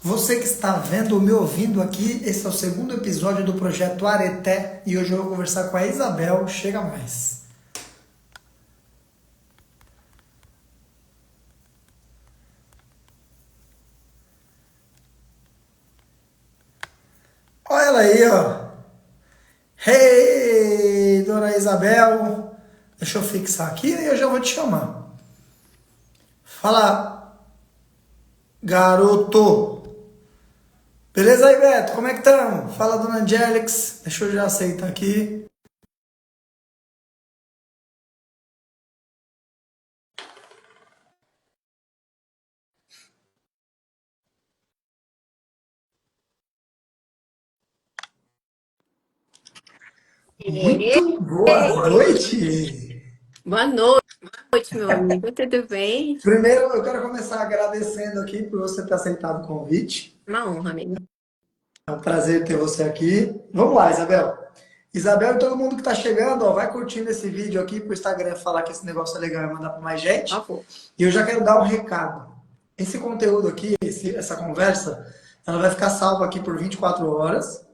Você que está vendo ou me ouvindo aqui, esse é o segundo episódio do projeto Areté e hoje eu vou conversar com a Isabel. Chega mais. Olha ela aí, ó. Hey, dona Isabel. Deixa eu fixar aqui e eu já vou te chamar. Fala, garoto. Beleza aí, Beto? Como é que estamos? Fala, dona Angelix. Deixa eu já aceitar aqui. E- Muito boa noite. Boa noite, meu amigo. Tudo bem? Primeiro, eu quero começar agradecendo aqui por você ter aceitado o convite. Uma honra, amigo. É um prazer ter você aqui. Vamos lá, Isabel. Isabel e todo mundo que está chegando, ó, vai curtindo esse vídeo aqui para o Instagram falar que esse negócio é legal e mandar para mais Por gente. favor. E eu já quero dar um recado. Esse conteúdo aqui, essa conversa, ela vai ficar salva aqui por 24 horas.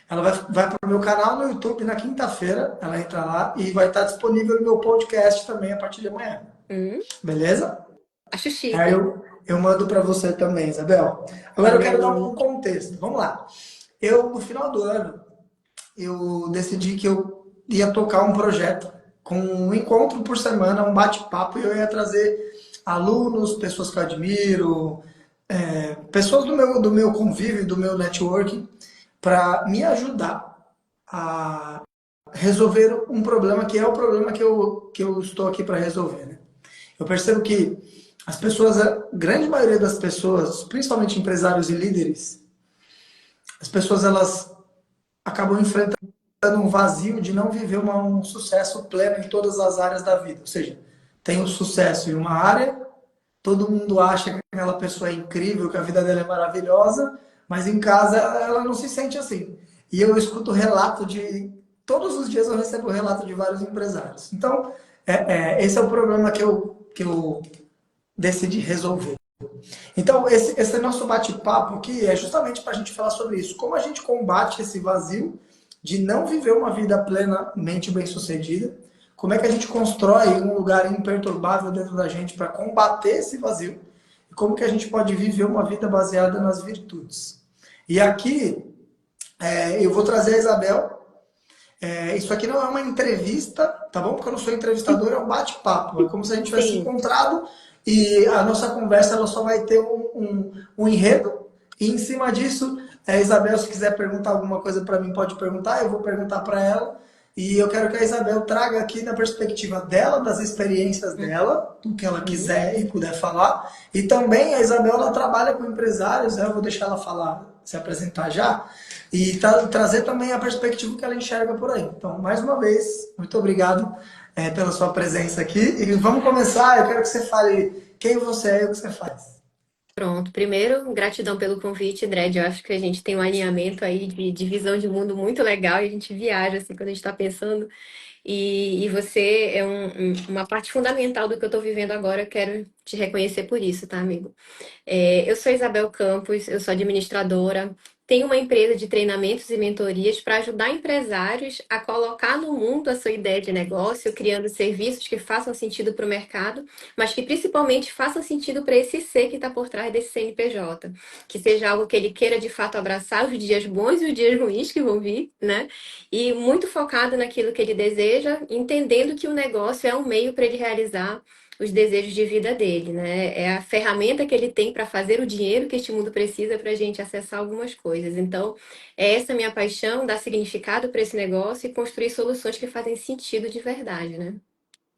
Ela vai para o meu canal no YouTube na quinta-feira. Ela entra lá e vai estar disponível no meu podcast também a partir de amanhã. Hum, Beleza? acho Aí chique. eu mando para você também, Isabel. Agora eu Valeu, quero dar amigo. um contexto. Vamos lá. Eu, no final do ano, eu decidi que eu ia tocar um projeto com um encontro por semana, um bate-papo, e eu ia trazer alunos, pessoas que eu admiro, pessoas do meu convívio, do meu networking, para me ajudar a resolver um problema que é o problema que eu estou aqui para resolver, né? Eu percebo que as pessoas, a grande maioria das pessoas, principalmente empresários e líderes, as pessoas elas acabam enfrentando um vazio de não viver um sucesso pleno em todas as áreas da vida. Ou seja, tem o sucesso em uma área, todo mundo acha que aquela pessoa é incrível, que a vida dela é maravilhosa, mas em casa ela não se sente assim. E eu escuto relato de. Todos os dias eu recebo relato de vários empresários. Então, esse é o problema que eu decidi resolver. Então, esse nosso bate-papo aqui é justamente para a gente falar sobre isso. Como a gente combate esse vazio de não viver uma vida plenamente bem-sucedida? Como é que a gente constrói um lugar imperturbável dentro da gente para combater esse vazio? E como que a gente pode viver uma vida baseada nas virtudes? E aqui eu vou trazer a Isabel. Isso aqui não é uma entrevista, tá bom? Porque eu não sou entrevistador, é um bate-papo. É como se a gente tivesse Sim, encontrado e a nossa conversa ela só vai ter um enredo. E em cima disso, Isabel, se quiser perguntar alguma coisa para mim, pode perguntar, eu vou perguntar para ela. E eu quero que a Isabel traga aqui na perspectiva dela, das experiências dela, do que ela uhum. quiser e puder falar. E também a Isabel ela trabalha com empresários, né? Eu vou deixar ela falar, se apresentar já e trazer também a perspectiva que ela enxerga por aí. Então, mais uma vez, muito obrigado pela sua presença aqui. E vamos começar. Eu quero que você fale quem você é e o que você faz. Pronto. Primeiro, gratidão pelo convite, Dredd. Eu acho que a gente tem um alinhamento aí de visão de mundo muito legal e a gente viaja assim quando a gente está pensando. E você é uma parte fundamental do que eu estou vivendo agora. Eu quero te reconhecer por isso, tá, amigo? Eu sou Isabel Campos, eu sou administradora, tenho uma empresa de treinamentos e mentorias para ajudar empresários a colocar no mundo a sua ideia de negócio, criando serviços que façam sentido para o mercado, mas que principalmente façam sentido para esse ser que está por trás desse CNPJ. Que seja algo que ele queira de fato abraçar os dias bons e os dias ruins que vão vir, né? E muito focado naquilo que ele deseja, entendendo que o negócio é um meio para ele realizar os desejos de vida dele, né? É a ferramenta que ele tem para fazer o dinheiro que este mundo precisa para a gente acessar algumas coisas. Então, é essa minha paixão, dar significado para esse negócio e construir soluções que fazem sentido de verdade, né?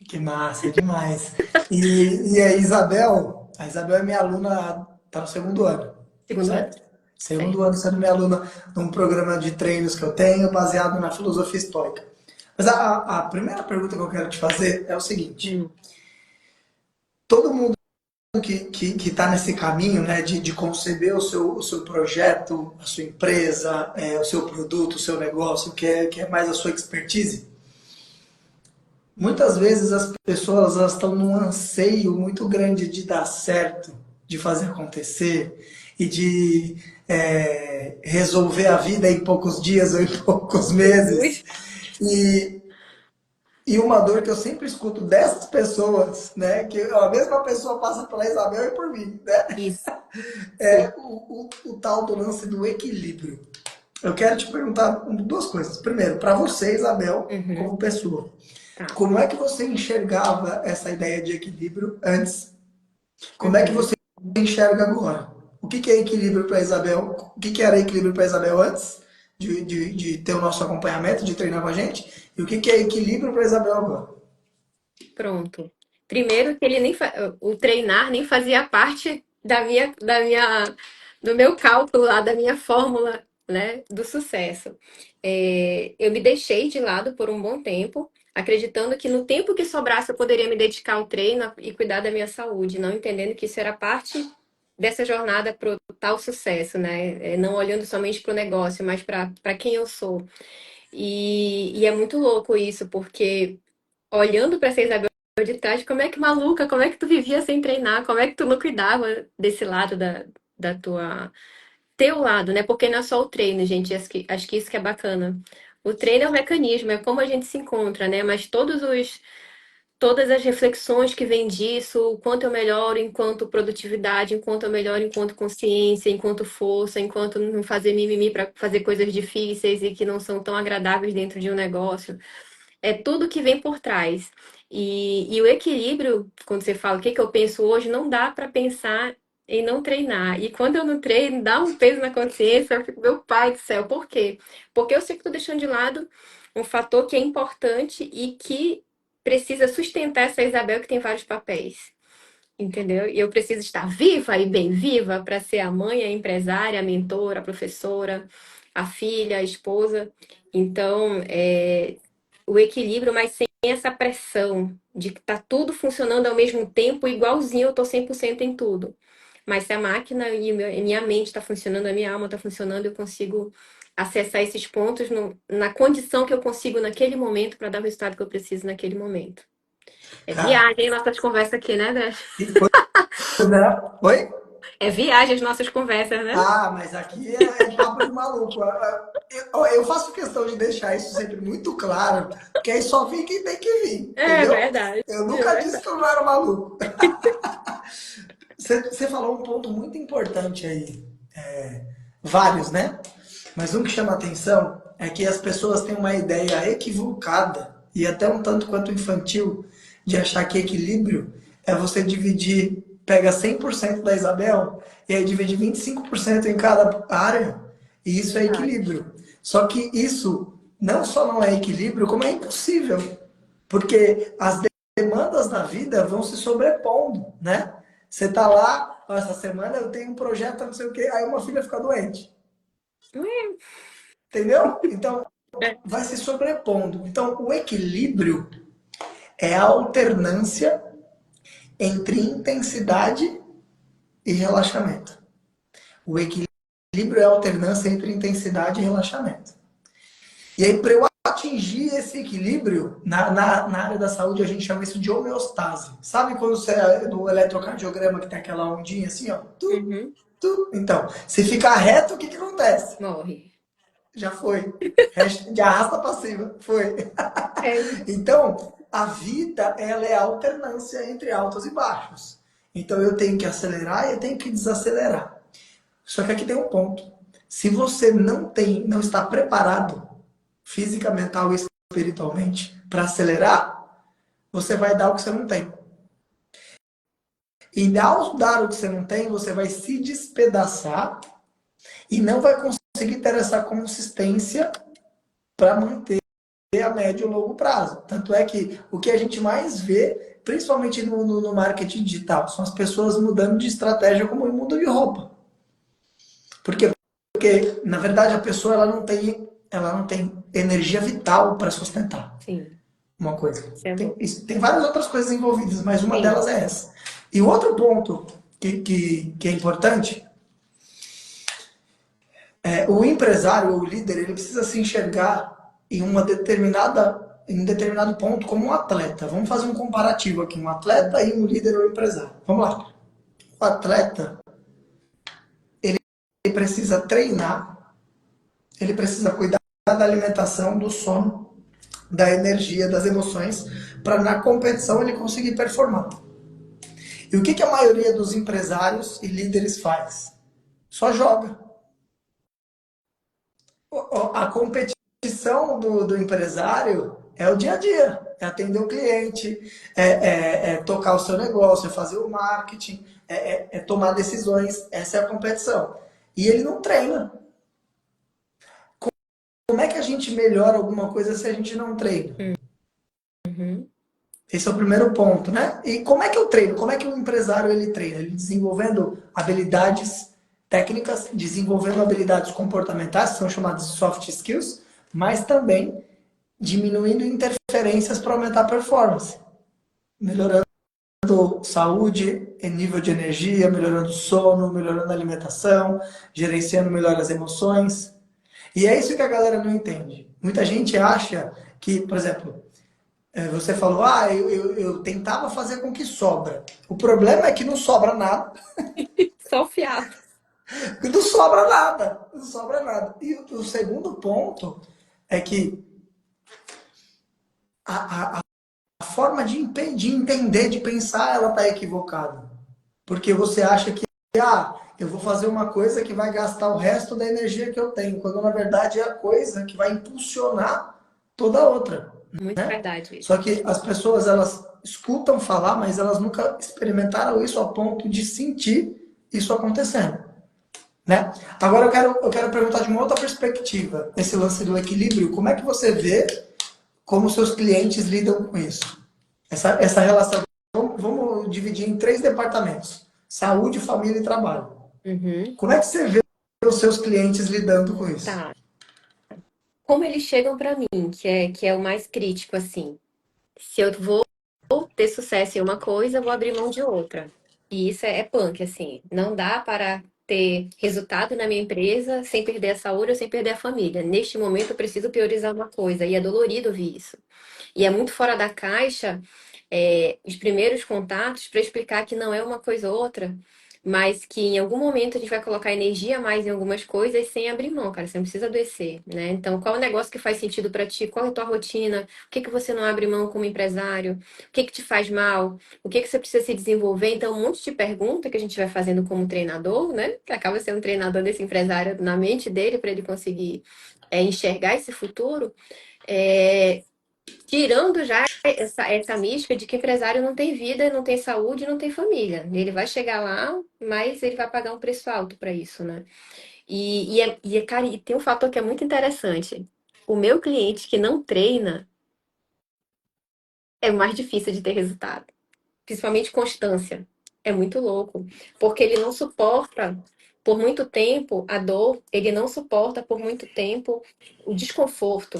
Que massa, demais. E a Isabel é minha aluna, está no segundo ano, Segundo ano. certo? Segundo Certo. ano sendo minha aluna num programa de treinos que eu tenho, baseado na filosofia estoica. Mas a primeira pergunta que eu quero te fazer é o seguinte: Hum. todo mundo que está nesse caminho, né, de conceber o seu projeto, a sua empresa, o seu produto, o seu negócio, que é mais a sua expertise, muitas vezes as pessoas elas estão num anseio muito grande de dar certo, de fazer acontecer. e de resolver a vida em poucos dias ou em poucos meses. Ui, E, e uma dor que eu sempre escuto dessas pessoas, né? Que a mesma pessoa passa pela Isabel e por mim, né? isso, sim. É o tal do lance do equilíbrio. Eu quero te perguntar duas coisas. Primeiro, para você, Isabel, Uhum, como pessoa, tá. como é que você enxergava essa ideia de equilíbrio antes? Como é que Uhum. você enxerga agora? O que que é equilíbrio para Isabel? O que que era equilíbrio para Isabel antes de ter o nosso acompanhamento, de treinar com a gente? E o que que é equilíbrio para Isabel agora? Pronto. Primeiro que ele nem o treinar nem fazia parte do meu cálculo lá, da minha fórmula, né, do sucesso. Eu me deixei de lado por um bom tempo, acreditando que no tempo que sobrasse eu poderia me dedicar ao treino e cuidar da minha saúde, não entendendo que isso era parte dessa jornada para o tal sucesso, né? Não olhando somente para o negócio, mas para quem eu sou. E é muito louco isso, porque olhando para essa Isabel de trás, como é que maluca, como é que tu vivia sem treinar, como é que tu não cuidava desse lado da tua teu lado, né? Porque não é só o treino, gente, acho que isso que é bacana. O treino é um mecanismo, é como a gente se encontra, né? Mas todas as reflexões que vêm disso, o quanto eu melhoro enquanto produtividade, enquanto eu melhoro enquanto consciência, enquanto força, enquanto não fazer mimimi para fazer coisas difíceis e que não são tão agradáveis dentro de um negócio. É tudo que vem por trás. E o equilíbrio, quando você fala o que, que eu penso hoje, não dá para pensar em não treinar. E quando eu não treino, dá um peso na consciência, eu fico, meu pai do céu, por quê? Porque eu sei que estou deixando de lado um fator que é importante e que precisa sustentar essa Isabel que tem vários papéis. Entendeu? E eu preciso estar viva e bem viva para ser a mãe, a empresária, a mentora, a professora, a filha, a esposa. Então, o equilíbrio, mas sem essa pressão de que tá tudo funcionando ao mesmo tempo, igualzinho eu tô 100% em tudo. Mas se a máquina e minha mente está funcionando, a minha alma está funcionando, eu consigo acessar esses pontos na condição que eu consigo naquele momento para dar o resultado que eu preciso naquele momento. É Cara, viagem nossas conversas aqui, né, André? que coisa, né? Oi? É viagem as nossas conversas, né? Ah, mas aqui é papo de maluco. Eu faço questão de deixar isso sempre muito claro, porque aí só vem quem tem que vir, É entendeu? verdade, Eu é nunca disse verdade. que eu não era maluco. Você falou um ponto muito importante aí. Vários, né? Mas um que chama atenção é que as pessoas têm uma ideia equivocada e até um tanto quanto infantil de achar que equilíbrio é você dividir, pega 100% da Isabel e aí divide 25% em cada área e isso é Verdade. equilíbrio. Só que isso não só não é equilíbrio, como é impossível, porque as demandas da vida vão se sobrepondo, né? Você tá lá, ó, essa semana eu tenho um projeto, não sei o quê, aí uma filha fica doente. Entendeu? Então, É, vai se sobrepondo. Então, o equilíbrio é a alternância entre intensidade e relaxamento. O equilíbrio é a alternância entre intensidade e relaxamento. E aí, para eu atingir esse equilíbrio, na área da saúde, a gente chama isso de homeostase. Sabe quando você, no eletrocardiograma, que tem aquela ondinha assim, ó? Tu, uhum, tu. Então, se ficar reto, o que, que acontece? morre. Já foi. De arrasta para cima. Foi. É, Então, a vida ela é a alternância entre altos e baixos. Então eu tenho que acelerar e eu tenho que desacelerar. Só que aqui tem um ponto. Se você não está preparado física, mental e espiritualmente para acelerar, você vai dar o que você não tem. E ao dar o que você não tem, você vai se despedaçar e não vai conseguir ter essa consistência para manter a médio e longo prazo. Tanto é que o que a gente mais vê, principalmente no marketing digital, são as pessoas mudando de estratégia como muda de roupa. Por quê? Porque, na verdade, a pessoa ela não tem energia vital para sustentar sim, uma coisa. isso é Tem, louco. tem várias outras coisas envolvidas, mas uma Sim. delas é essa. E o outro ponto que é importante o empresário ou o líder, ele precisa se enxergar em um determinado ponto como um atleta. Vamos fazer um comparativo aqui, um atleta e um líder ou empresário. Vamos lá. O atleta, precisa treinar, ele precisa cuidar da alimentação, do sono, da energia, das emoções, para na competição ele conseguir performar. E o que, que a maioria dos empresários e líderes faz? Só joga. A competição do empresário é o dia a dia, é atender o cliente, é tocar o seu negócio, é fazer o marketing, é tomar decisões. Essa é a competição. E ele não treina. Como é que a gente melhora alguma coisa se a gente não treina? Uhum. Esse é o primeiro ponto, né? E como é que eu treino? Como é que o empresário ele treina? Ele desenvolvendo habilidades técnicas, desenvolvendo habilidades comportamentais, que são chamadas de soft skills, mas também diminuindo interferências para aumentar a performance, melhorando saúde, nível de energia, melhorando o sono, melhorando a alimentação, gerenciando melhor as emoções. E é isso que a galera não entende. Muita gente acha que, por exemplo, você falou, eu tentava fazer com que sobra. O problema é que não sobra nada. Só o fiado. Não sobra nada. Não sobra nada. E o segundo ponto é que a forma de entender, de pensar, ela está equivocada. Porque você acha que, eu vou fazer uma coisa que vai gastar o resto da energia que eu tenho, quando na verdade é a coisa que vai impulsionar toda a outra. Muito Né? verdade isso. Só que as pessoas, elas escutam falar, mas elas nunca experimentaram isso a ponto de sentir isso acontecendo. Né? Agora eu quero perguntar de uma outra perspectiva, esse lance do equilíbrio, como é que você vê como seus clientes lidam com isso? Essa relação, vamos dividir em três departamentos: saúde, família e trabalho. Uhum. Como é que você vê os seus clientes lidando com isso? Tá. Como eles chegam pra mim, que é o mais crítico, assim. Se eu vou ter sucesso em uma coisa, eu vou abrir mão de outra. E isso é punk, assim. Não dá para ter resultado na minha empresa sem perder a saúde ou sem perder a família. Neste momento, eu preciso priorizar uma coisa. E é dolorido ouvir isso. E é muito fora da caixa, os primeiros contatos para explicar que não é uma coisa ou outra, mas que em algum momento a gente vai colocar energia a mais em algumas coisas sem abrir mão, cara. Você não precisa adoecer, né? Então, qual é o negócio que faz sentido para ti? Qual é a tua rotina? O que que você não abre mão como empresário? O que que te faz mal? O que que você precisa se desenvolver? Então, um monte de pergunta que a gente vai fazendo como treinador, né? Que acaba sendo um treinador desse empresário na mente dele para ele conseguir enxergar esse futuro. É, tirando já essa mística de que empresário não tem vida, não tem saúde, não tem família. Ele vai chegar lá, mas ele vai pagar um preço alto para isso, né? Cara, e tem um fator que é muito interessante. O meu cliente que não treina é o mais difícil de ter resultado, principalmente constância. É muito louco, porque ele não suporta por muito tempo a dor, ele não suporta por muito tempo o desconforto.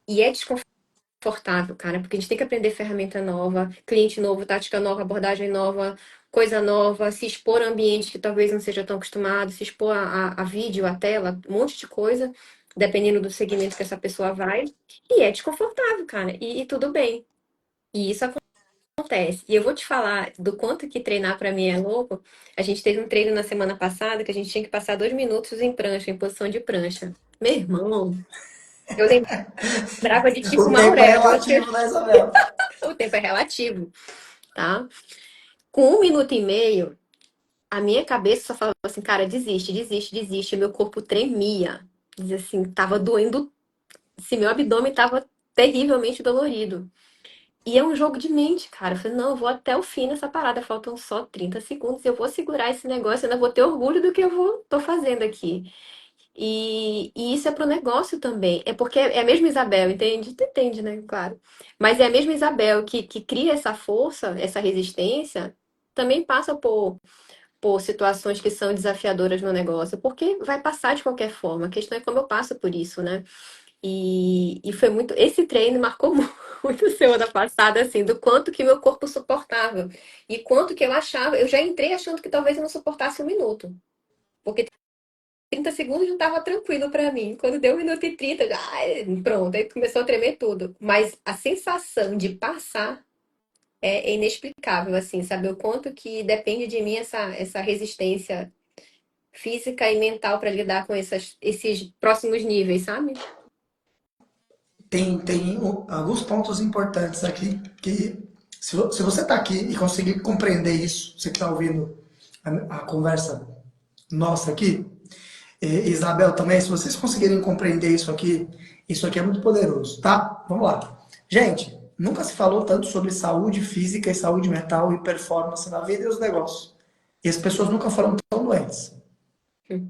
E é desconfortável, cara, porque a gente tem que aprender ferramenta nova, cliente novo, tática nova, abordagem nova, coisa nova, se expor a ambiente que talvez não seja tão acostumado, se expor a vídeo, a tela, um monte de coisa, dependendo do segmento que essa pessoa vai. E é desconfortável, cara, e tudo bem. E isso acontece. E eu vou te falar do quanto que treinar pra mim é louco. A gente teve um treino na semana passada que a gente tinha que passar 2 minutos em prancha, em posição de prancha. Meu irmão, eu lembrava de tipo O uma tempo é auréola. relativo, né, Isabel? O tempo é relativo, tá? Com 1 minuto e meio, a minha cabeça só falava assim, cara, desiste, desiste, desiste. Meu corpo tremia. Dizia assim, tava doendo. Se meu abdômen tava terrivelmente dolorido. E é um jogo de mente, cara. Eu falei, não, eu vou até o fim nessa parada. Faltam só 30 segundos. Eu vou segurar esse negócio. Eu ainda vou ter orgulho do que tô fazendo aqui. E isso é pro negócio também. É porque é a mesma Isabel, entende? Tu entende, né? Claro. Mas é a mesma Isabel que cria essa força, essa resistência, também passa por situações que são desafiadoras no negócio, porque vai passar de qualquer forma. A questão é como eu passo por isso, né? E foi muito. Esse treino marcou muito semana passada, assim, do quanto que meu corpo suportava. E quanto que eu achava. Eu já entrei achando que talvez eu não suportasse 1 minuto. Porque 30 segundos já estava tranquilo para mim. Quando deu 1 minuto e 30, pronto, aí começou a tremer tudo. Mas a sensação de passar é inexplicável, assim, saber o quanto que depende de mim essa resistência física e mental para lidar com esses próximos níveis, sabe? Tem alguns pontos importantes aqui que, se você está aqui e conseguir compreender isso, você que está ouvindo a conversa nossa aqui, e Isabel também, se vocês conseguirem compreender isso aqui é muito poderoso, tá? Vamos lá. Gente, nunca se falou tanto sobre saúde física e saúde mental e performance na vida e os negócios. E as pessoas nunca foram tão doentes. Hum.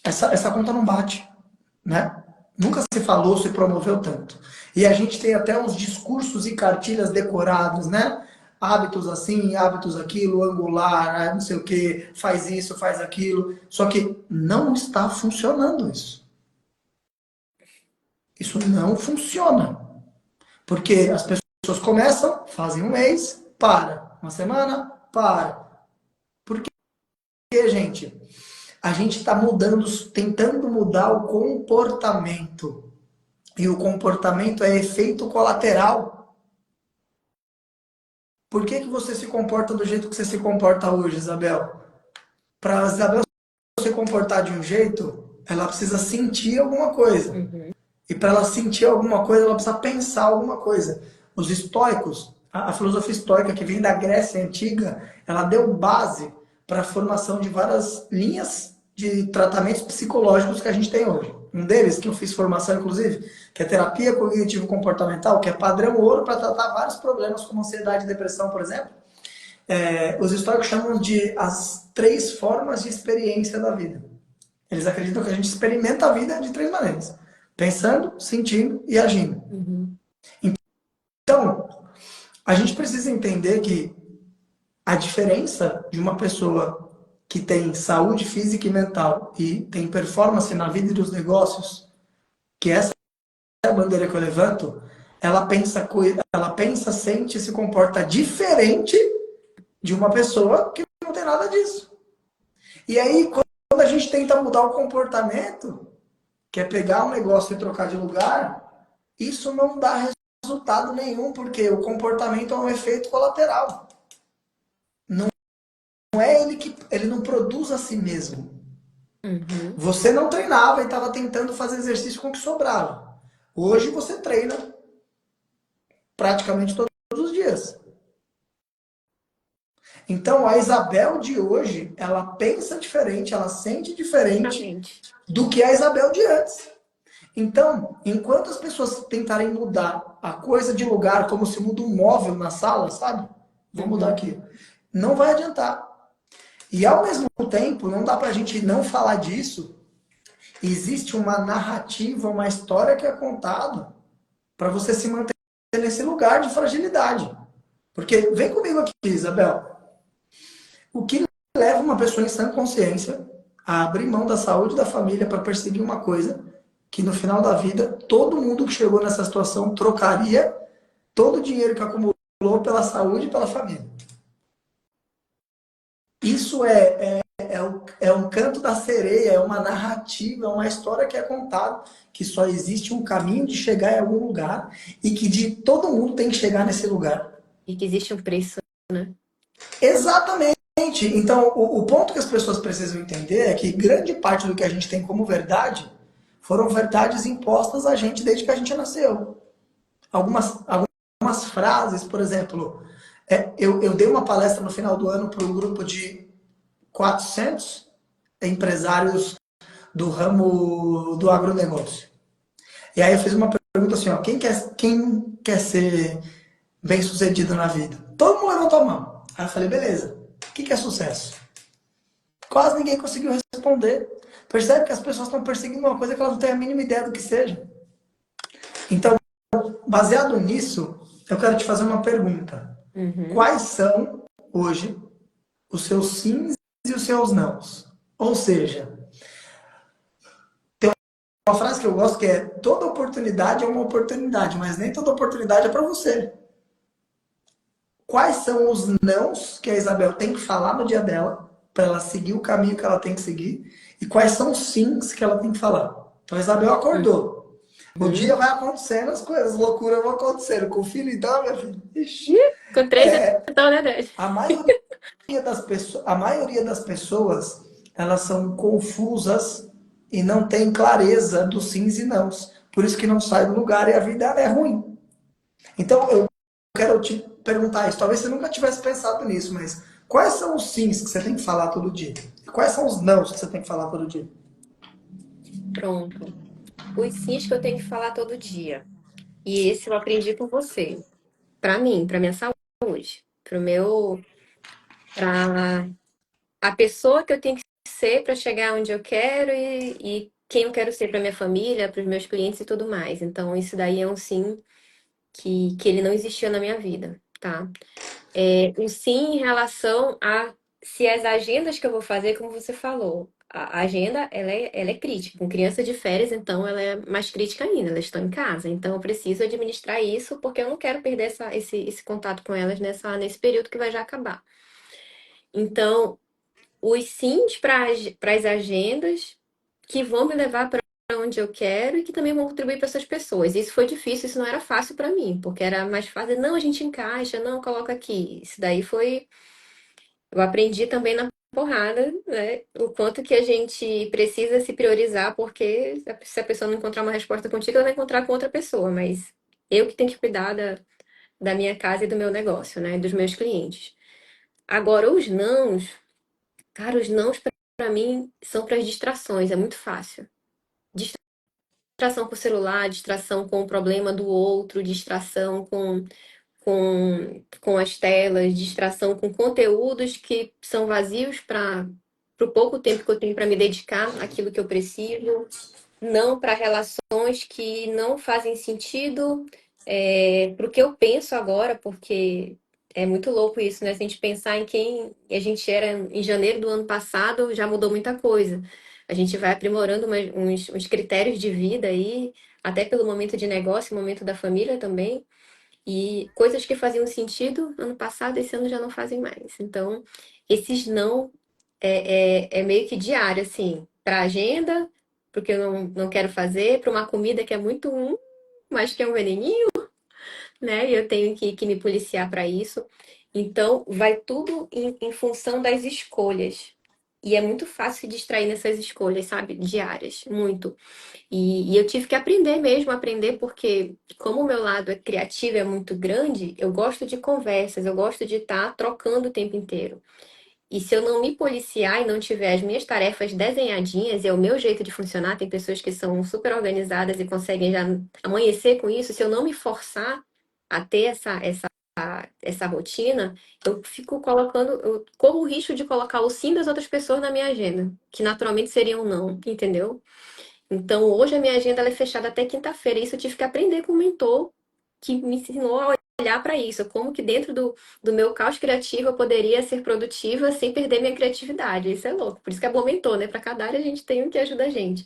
Essa conta não bate, né? Nunca se falou, se promoveu tanto. E a gente tem até uns discursos e cartilhas decorados, né? Hábitos assim, hábitos aquilo, angular, não sei o que, faz isso, faz aquilo. Só que não está funcionando isso. Isso não funciona. Porque as pessoas começam, fazem um mês, para. Uma semana, para. Por quê, gente? A gente está mudando, tentando mudar o comportamento. E o comportamento é efeito colateral. Por que você se comporta do jeito que você se comporta hoje, Isabel? Para a Isabel se comportar de um jeito, ela precisa sentir alguma coisa. Uhum. E para ela sentir alguma coisa, ela precisa pensar alguma coisa. Os estoicos, a filosofia estoica que vem da Grécia Antiga, ela deu base para a formação de várias linhas de tratamentos psicológicos que a gente tem hoje. Um deles, que eu fiz formação, inclusive, que é terapia cognitivo-comportamental, que é padrão ouro para tratar vários problemas como ansiedade e depressão, por exemplo. Os estoicos chamam de as 3 formas de experiência da vida. Eles acreditam que a gente experimenta a vida de 3 maneiras. Pensando, sentindo e agindo. Uhum. Então, a gente precisa entender que a diferença de uma pessoa que tem saúde física e mental e tem performance na vida e dos negócios, que essa é a bandeira que eu levanto, ela pensa, sente e se comporta diferente de uma pessoa que não tem nada disso. E aí, quando a gente tenta mudar o comportamento, que é pegar um negócio e trocar de lugar, isso não dá resultado nenhum, porque o comportamento é um efeito colateral. Não é ele não produz a si mesmo. Uhum. Você não treinava e estava tentando fazer exercício com o que sobrava. Hoje você treina praticamente todos os dias. Então a Isabel de hoje, ela pensa diferente, ela sente diferente Exatamente. do que a Isabel de antes. Então, enquanto as pessoas tentarem mudar a coisa de lugar, como se muda um móvel na sala, sabe? Vou mudar Uhum. aqui. Não vai adiantar. E ao mesmo tempo, não dá pra gente não falar disso. Existe uma narrativa, uma história que é contada para você se manter nesse lugar de fragilidade. Porque, vem comigo aqui, Isabel. O que leva uma pessoa em sã consciência a abrir mão da saúde da família para perseguir uma coisa que no final da vida, todo mundo que chegou nessa situação trocaria todo o dinheiro que acumulou pela saúde e pela família. Isso é um canto da sereia, é uma narrativa, é uma história que é contada, que só existe um caminho de chegar em algum lugar e que de todo mundo tem que chegar nesse lugar. E que existe um preço, né? Exatamente. Então, o ponto que as pessoas precisam entender é que grande parte do que a gente tem como verdade foram verdades impostas a gente desde que a gente nasceu. Algumas frases, por exemplo, eu dei uma palestra no final do ano para um grupo de 400 empresários do ramo do agronegócio. E aí eu fiz uma pergunta assim, ó, quem quer ser bem sucedido na vida? Todo mundo levantou a mão. Aí eu falei, beleza, o que é sucesso? Quase ninguém conseguiu responder. Percebe que as pessoas estão perseguindo uma coisa que elas não têm a mínima ideia do que seja. Então, baseado nisso, eu quero te fazer uma pergunta. Uhum. Quais são, hoje, os seus sims e os seus nãos? Ou seja, tem uma frase que eu gosto que é: toda oportunidade é uma oportunidade, mas nem toda oportunidade é para você. Quais são os nãos que a Isabel tem que falar no dia dela para ela seguir o caminho que ela tem que seguir? E quais são os sims que ela tem que falar? Então a Isabel acordou. O dia vai acontecendo, as coisas, loucuras vão acontecendo. Com o filho, então, minha filha. Ixi, Com 3 então, né, Dad? a maioria das pessoas elas são confusas e não têm clareza dos sims e nãos. Por isso que não sai do lugar e a vida é ruim. Então, eu quero te perguntar isso. Talvez você nunca tivesse pensado nisso, mas quais são os sims que você tem que falar todo dia? E quais são os nãos que você tem que falar todo dia? Pronto. Os sims que eu tenho que falar todo dia. E esse eu aprendi com você. Pra mim, pra minha saúde, pro meu, pra a pessoa que eu tenho que ser pra chegar onde eu quero e quem eu quero ser pra minha família, pros meus clientes e tudo mais. Então, isso daí é um sim que ele não existiu na minha vida, tá? Um sim em relação a se as agendas que eu vou fazer, como você falou, a agenda ela é crítica. Com criança de férias, então ela é mais crítica ainda, elas estão em casa. Então eu preciso administrar isso porque eu não quero perder esse contato com elas nesse período que vai já acabar. Então, os sims para as agendas que vão me levar para onde eu quero e que também vão contribuir para essas pessoas. Isso foi difícil, isso não era fácil para mim, porque era mais fácil, não, a gente encaixa, não, coloca aqui. Isso daí foi eu aprendi também na porrada, né? O quanto que a gente precisa se priorizar, porque se a pessoa não encontrar uma resposta contigo, ela vai encontrar com outra pessoa. Mas eu que tenho que cuidar da minha casa e do meu negócio, né? Dos meus clientes. Agora, os nãos, cara, os nãos para mim são para as distrações, é muito fácil. Distração com o celular, distração com o problema do outro, distração com as telas, distração com conteúdos que são vazios para o pouco tempo que eu tenho para me dedicar àquilo que eu preciso, não para relações que não fazem sentido para o que eu penso agora, porque é muito louco isso, né? Se a gente pensar em quem a gente era em janeiro do ano passado, já mudou muita coisa. A gente vai aprimorando uns critérios de vida aí, até pelo momento de negócio, momento da família também. E coisas que faziam sentido ano passado, esse ano já não fazem mais. Então, esses não é meio que diário, assim, para agenda, porque eu não quero fazer, para uma comida que é muito mas que é um veneninho, né? E eu tenho que me policiar para isso. Então, vai tudo em função das escolhas. E é muito fácil se distrair nessas escolhas, sabe? Diárias, muito. E eu tive que aprender mesmo, aprender porque, como o meu lado é criativo, é muito grande, eu gosto de conversas, eu gosto de estar trocando o tempo inteiro. E se eu não me policiar e não tiver as minhas tarefas desenhadinhas, e é o meu jeito de funcionar, tem pessoas que são super organizadas e conseguem já amanhecer com isso, se eu não me forçar a ter essa rotina, eu fico colocando, eu corro o risco de colocar o sim das outras pessoas na minha agenda, que naturalmente seriam não, entendeu? Então, hoje a minha agenda ela é fechada até quinta-feira. Isso eu tive que aprender com um mentor que me ensinou a olhar para isso, como que dentro do meu caos criativo eu poderia ser produtiva sem perder minha criatividade. Isso é louco. Por isso que é bom mentor, né? Para cada área a gente tem um que ajuda a gente.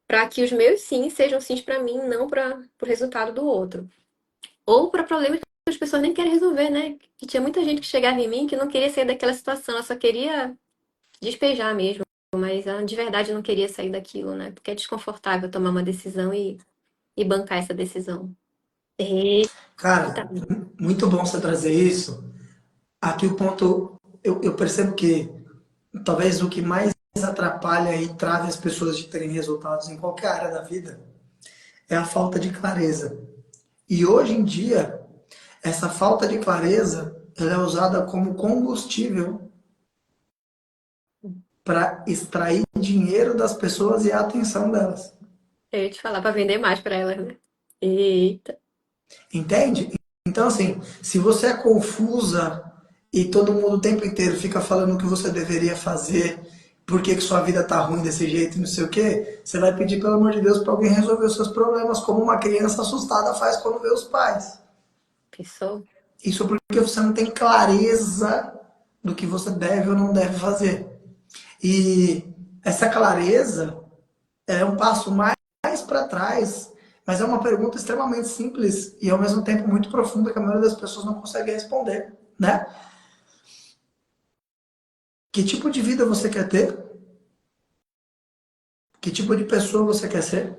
Para que os meus sims sejam sims para mim, não para o resultado do outro. Ou para problemas que as pessoas nem querem resolver, né? Que tinha muita gente que chegava em mim que não queria sair daquela situação, ela só queria despejar mesmo. Mas ela de verdade não queria sair daquilo, né? Porque é desconfortável tomar uma decisão e bancar essa decisão. Eita. Cara, muito bom você trazer isso. Aqui o ponto, eu percebo que talvez o que mais atrapalha e trava as pessoas de terem resultados em qualquer área da vida é a falta de clareza. E hoje em dia, essa falta de clareza ela é usada como combustível para extrair dinheiro das pessoas e a atenção delas. Eu ia te falar pra vender mais pra elas, né? Eita. Entende? Então, assim, se você é confusa e todo mundo o tempo inteiro fica falando o que você deveria fazer, por que sua vida tá ruim desse jeito, não sei o quê, você vai pedir, pelo amor de Deus, para alguém resolver os seus problemas, como uma criança assustada faz quando vê os pais. Pensou? Isso porque você não tem clareza do que você deve ou não deve fazer. E essa clareza é um passo mais para trás, mas é uma pergunta extremamente simples e ao mesmo tempo muito profunda que a maioria das pessoas não consegue responder, né? Que tipo de vida você quer ter? Que tipo de pessoa você quer ser?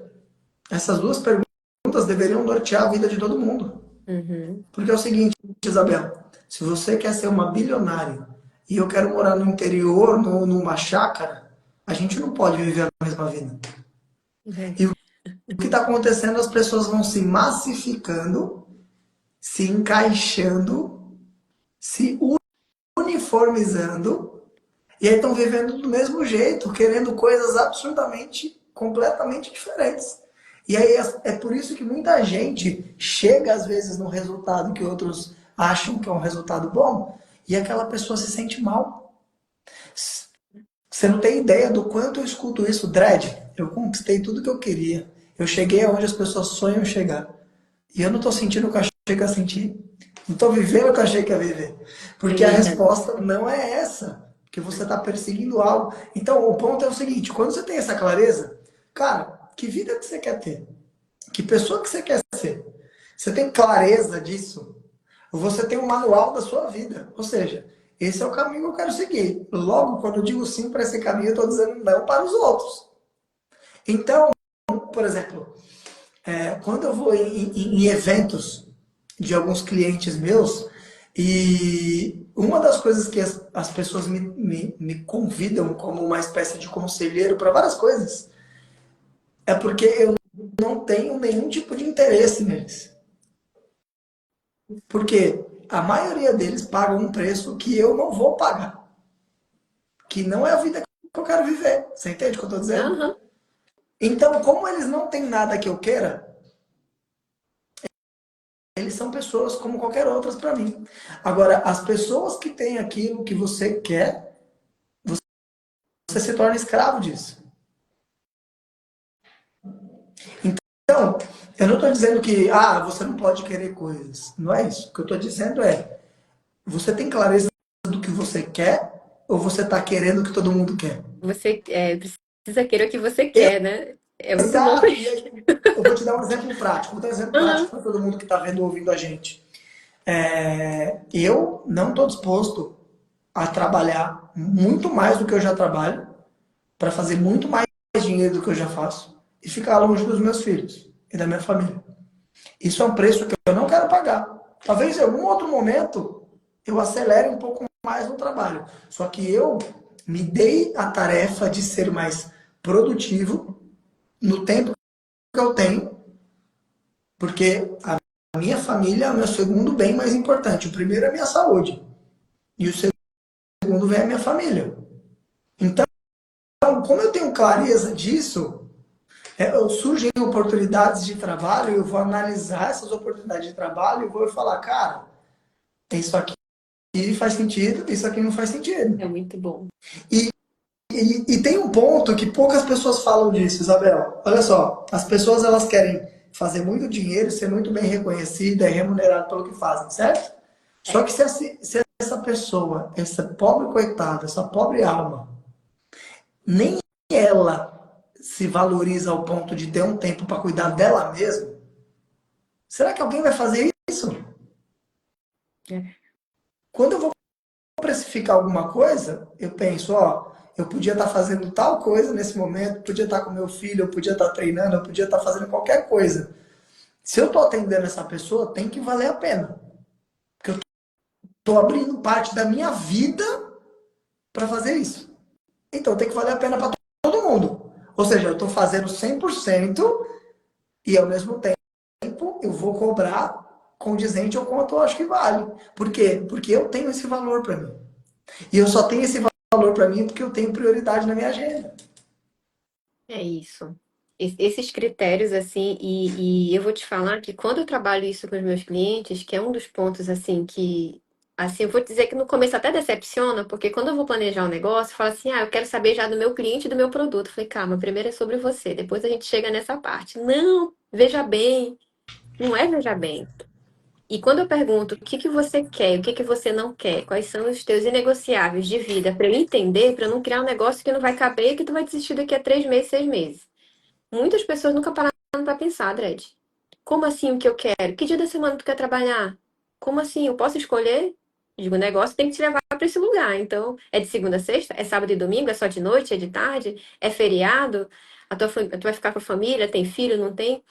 Essas duas perguntas deveriam nortear a vida de todo mundo. Uhum. Porque é o seguinte, Isabela, se você quer ser uma bilionária e eu quero morar no interior, numa chácara, a gente não pode viver a mesma vida. É. E o que está acontecendo, as pessoas vão se massificando, se encaixando, se uniformizando, e aí estão vivendo do mesmo jeito, querendo coisas absurdamente, completamente diferentes. E aí é por isso que muita gente chega às vezes no resultado que outros acham que é um resultado bom, e aquela pessoa se sente mal. Você não tem ideia do quanto eu escuto isso, Dredd. Eu conquistei tudo que eu queria. Eu cheguei aonde as pessoas sonham chegar. E eu não estou sentindo o que eu achei que eu ia sentir. Não estou vivendo o que eu achei que ia viver. É Porque a verdade. resposta não é essa. Porque você está perseguindo algo. Então, o ponto é o seguinte: quando você tem essa clareza, cara, que vida que você quer ter? Que pessoa que você quer ser? Você tem clareza disso? Você tem um manual da sua vida. Ou seja, esse é o caminho que eu quero seguir. Logo, quando eu digo sim para esse caminho, eu estou dizendo não para os outros. Então, por exemplo, quando eu vou em eventos de alguns clientes meus, e uma das coisas que as pessoas me convidam como uma espécie de conselheiro para várias coisas, é porque eu não tenho nenhum tipo de interesse neles. Porque a maioria deles pagam um preço que eu não vou pagar, que não é a vida que eu quero viver. Você entende o que eu estou dizendo? Aham. Então, como eles não têm nada que eu queira, eles são pessoas como qualquer outras para mim. Agora, as pessoas que têm aquilo que você quer, você se torna escravo disso. Então, eu não estou dizendo que você não pode querer coisas. Não é isso. O que eu estou dizendo é, você tem clareza do que você quer ou você está querendo o que todo mundo quer? Você precisa querer o que você quer, né? É muito bom. Exato. E aí, eu vou te dar um exemplo prático. Vou dar um exemplo prático Aham. para todo mundo que está vendo ou ouvindo a gente. Eu não estou disposto a trabalhar muito mais do que eu já trabalho, para fazer muito mais dinheiro do que eu já faço e ficar longe dos meus filhos e da minha família. Isso é um preço que eu não quero pagar. Talvez em algum outro momento eu acelere um pouco mais no trabalho. Só que eu me dei a tarefa de ser mais produtivo no tempo que eu tenho, porque a minha família é o meu segundo bem mais importante. O primeiro é a minha saúde e o segundo vem a minha família. Então, como eu tenho clareza disso, surgem oportunidades de trabalho, eu vou analisar essas oportunidades de trabalho e vou falar, cara, isso aqui faz sentido, isso aqui não faz É sentido. muito bom. E, e tem um ponto que poucas pessoas falam disso, Isabel. Olha só, as pessoas elas querem fazer muito dinheiro, ser muito bem reconhecida e remunerada pelo que fazem, certo? Só É. que se essa pessoa, essa pobre coitada, essa pobre alma, nem ela se valoriza ao ponto de ter um tempo para cuidar dela mesma, será que alguém vai fazer isso? É. Quando eu vou precificar alguma coisa, eu penso, ó, eu podia estar fazendo tal coisa nesse momento, podia estar com meu filho, eu podia estar treinando, eu podia estar fazendo qualquer coisa. Se eu estou atendendo essa pessoa, tem que valer a pena. Porque eu estou abrindo parte da minha vida para fazer isso. Então tem que valer a pena para todo mundo. Ou seja, eu estou fazendo 100% e ao mesmo tempo eu vou cobrar condizente ao quanto eu acho que vale. Por quê? Porque eu tenho esse valor para mim. E eu só tenho esse valor para mim porque eu tenho prioridade na minha agenda. É isso. Esses critérios, assim, e eu vou te falar que quando eu trabalho isso com os meus clientes, que é um dos pontos, assim, que, assim, eu vou dizer que no começo até decepciona, porque quando eu vou planejar um negócio, eu falo assim, eu quero saber já do meu cliente e do meu produto. Eu falei, calma, primeiro é sobre você, depois a gente chega nessa parte. Não, veja bem, não é veja bem. E quando eu pergunto o que que você quer, o que que você não quer, quais são os teus inegociáveis de vida, para eu entender, para eu não criar um negócio que não vai caber e que tu vai desistir daqui a 3 meses, 6 meses. Muitas pessoas nunca pararam pra pensar, Dredd. Como assim o que eu quero? Que dia da semana tu quer trabalhar? Como assim? Eu posso escolher? Digo, o negócio tem que te levar para esse lugar. Então, é de segunda a sexta? É sábado e domingo? É só de noite? É de tarde? É feriado? Tu vai ficar com a família? Tem filho? Não tem?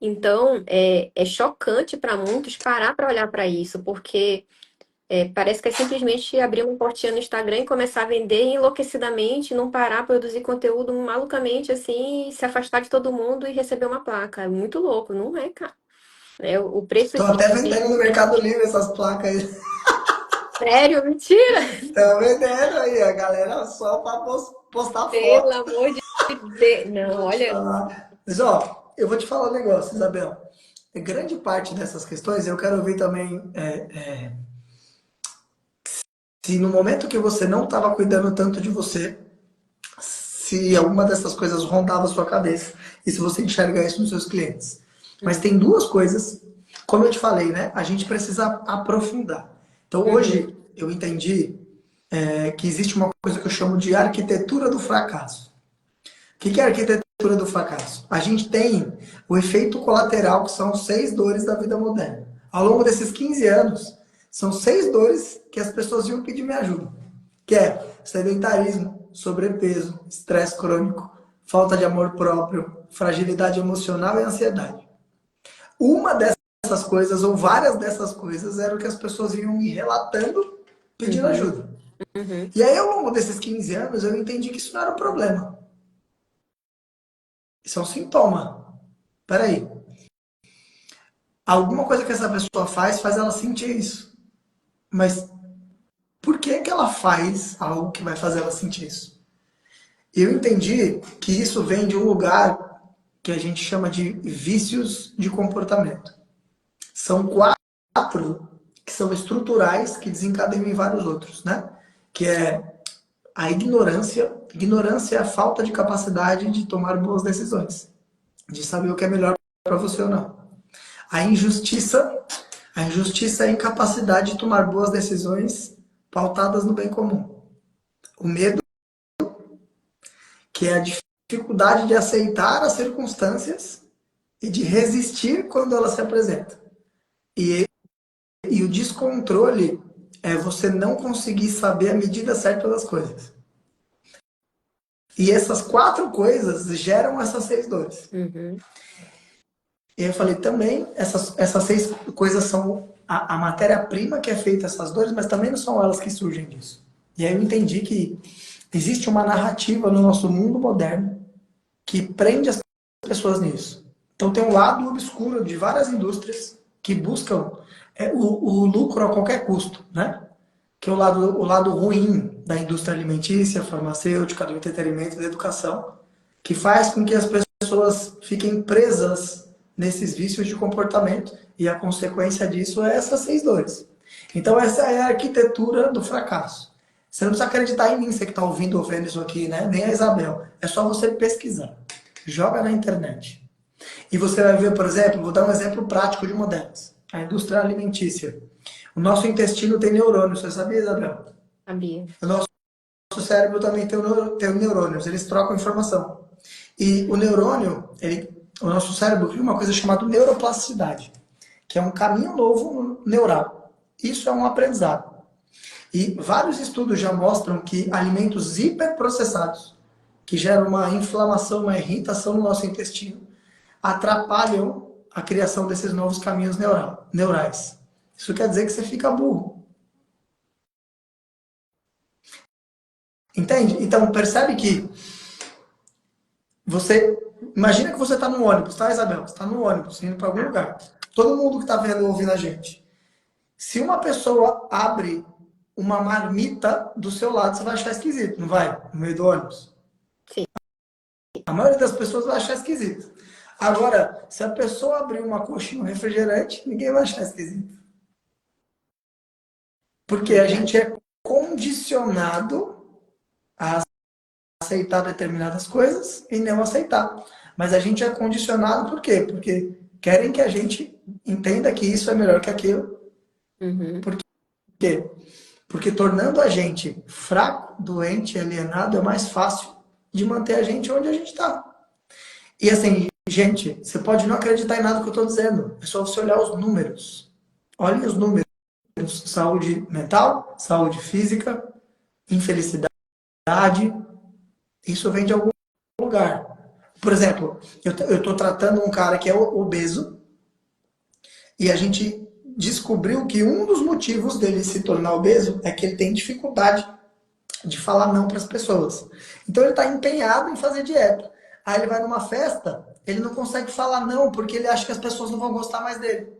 Então, é chocante para muitos parar para olhar para isso, porque Parece que é simplesmente abrir uma portinha no Instagram e começar a vender enlouquecidamente, não parar, produzir conteúdo malucamente assim, e se afastar de todo mundo e receber uma placa. É muito louco, não é, cara? O preço Tô de. até vendendo no Mercado Livre essas placas aí. Sério, mentira! Estão vendendo aí, a galera só para postar Pelo foto. amor de Deus. Não, Vou te olha. falar. Mas, ó, eu vou te falar um negócio, Isabel. Grande parte dessas questões, eu quero ouvir também se no momento que você não estava cuidando tanto de você, se alguma dessas coisas rondava a sua cabeça e se você enxerga isso nos seus clientes. Mas Hum, tem duas coisas, como eu te falei, né? A gente precisa aprofundar. Então uhum, hoje eu entendi que existe uma coisa que eu chamo de arquitetura do fracasso. O que é a arquitetura do fracasso? A gente tem o efeito colateral, que são 6 dores da vida moderna. Ao longo desses 15 anos, são 6 dores que as pessoas iam pedir minha ajuda. Que é sedentarismo, sobrepeso, estresse crônico, falta de amor próprio, fragilidade emocional e ansiedade. Uma dessas coisas, ou várias dessas coisas, era o que as pessoas iam me relatando pedindo uhum, ajuda. uhum, E aí, ao longo desses 15 anos, eu entendi que isso não era um problema. Isso é um sintoma. Peraí. Alguma coisa que essa pessoa faz ela sentir isso. Mas por que que ela faz algo que vai fazer ela sentir isso? Eu entendi que isso vem de um lugar que a gente chama de vícios de comportamento. São 4 que são estruturais que desencadeiam em vários outros, né? Que é a ignorância. Ignorância é a falta de capacidade de tomar boas decisões, de saber o que é melhor para você ou não. A injustiça. A injustiça é a incapacidade de tomar boas decisões pautadas no bem comum. O medo, que é a dificuldade de aceitar as circunstâncias e de resistir quando elas se apresentam. E, e o descontrole é você não conseguir saber a medida certa das coisas. E essas 4 coisas geram essas 6 dores. uhum, E eu falei também, essas 6 coisas são a matéria-prima que é feita essas dores, mas também não são elas que surgem disso. E aí eu entendi que existe uma narrativa no nosso mundo moderno que prende as pessoas nisso. Então tem um lado obscuro de várias indústrias que buscam o lucro a qualquer custo, né? Que é o lado ruim da indústria alimentícia, farmacêutica, do entretenimento e da educação, que faz com que as pessoas fiquem presas nesses vícios de comportamento e a consequência disso é essas 6 dores. Então essa é a arquitetura do fracasso. Você não precisa acreditar em mim, você que está ouvindo ou vendo isso aqui, né? Nem a Isabel. É só você pesquisar. Joga na internet. E você vai ver, por exemplo, vou dar um exemplo prático de uma delas. A indústria alimentícia. O nosso intestino tem neurônios, você sabia, Isabel? sabia. O nosso cérebro também tem neurônios, eles trocam informação. E o neurônio, o nosso cérebro cria uma coisa chamada neuroplasticidade, que é um caminho novo neural. Isso é um aprendizado. E vários estudos já mostram que alimentos hiperprocessados, que geram uma inflamação, uma irritação no nosso intestino, atrapalham a criação desses novos caminhos neurais. Isso quer dizer que você fica burro. Entende? Então percebe que você. Imagina que você está no ônibus, tá, Isabel? Você está no ônibus, indo para algum lugar. Todo mundo que está vendo ouvindo a gente. Se uma pessoa abre uma marmita do seu lado, você vai achar esquisito, não vai? No meio do ônibus. Sim. A maioria das pessoas vai achar esquisito. Agora, se a pessoa abrir uma coxinha, um refrigerante, ninguém vai achar esquisito. Porque a gente Verdade. é condicionado a aceitar determinadas coisas e não aceitar. Mas a gente é condicionado por quê? Porque querem que a gente entenda que isso é melhor que aquilo. Uhum, Por quê? Porque tornando a gente fraco, doente, alienado, é mais fácil de manter a gente onde a gente está. E assim, gente, você pode não acreditar em nada que eu estou dizendo. É só você olhar os números. Olhem os números. Saúde mental, saúde física, infelicidade. Isso vem de algum lugar. Por exemplo, eu estou tratando um cara que é obeso e a gente descobriu que um dos motivos dele se tornar obeso é que ele tem dificuldade de falar não para as pessoas. Então ele está empenhado em fazer dieta. Aí ele vai numa festa, ele não consegue falar não, porque ele acha que as pessoas não vão gostar mais dele.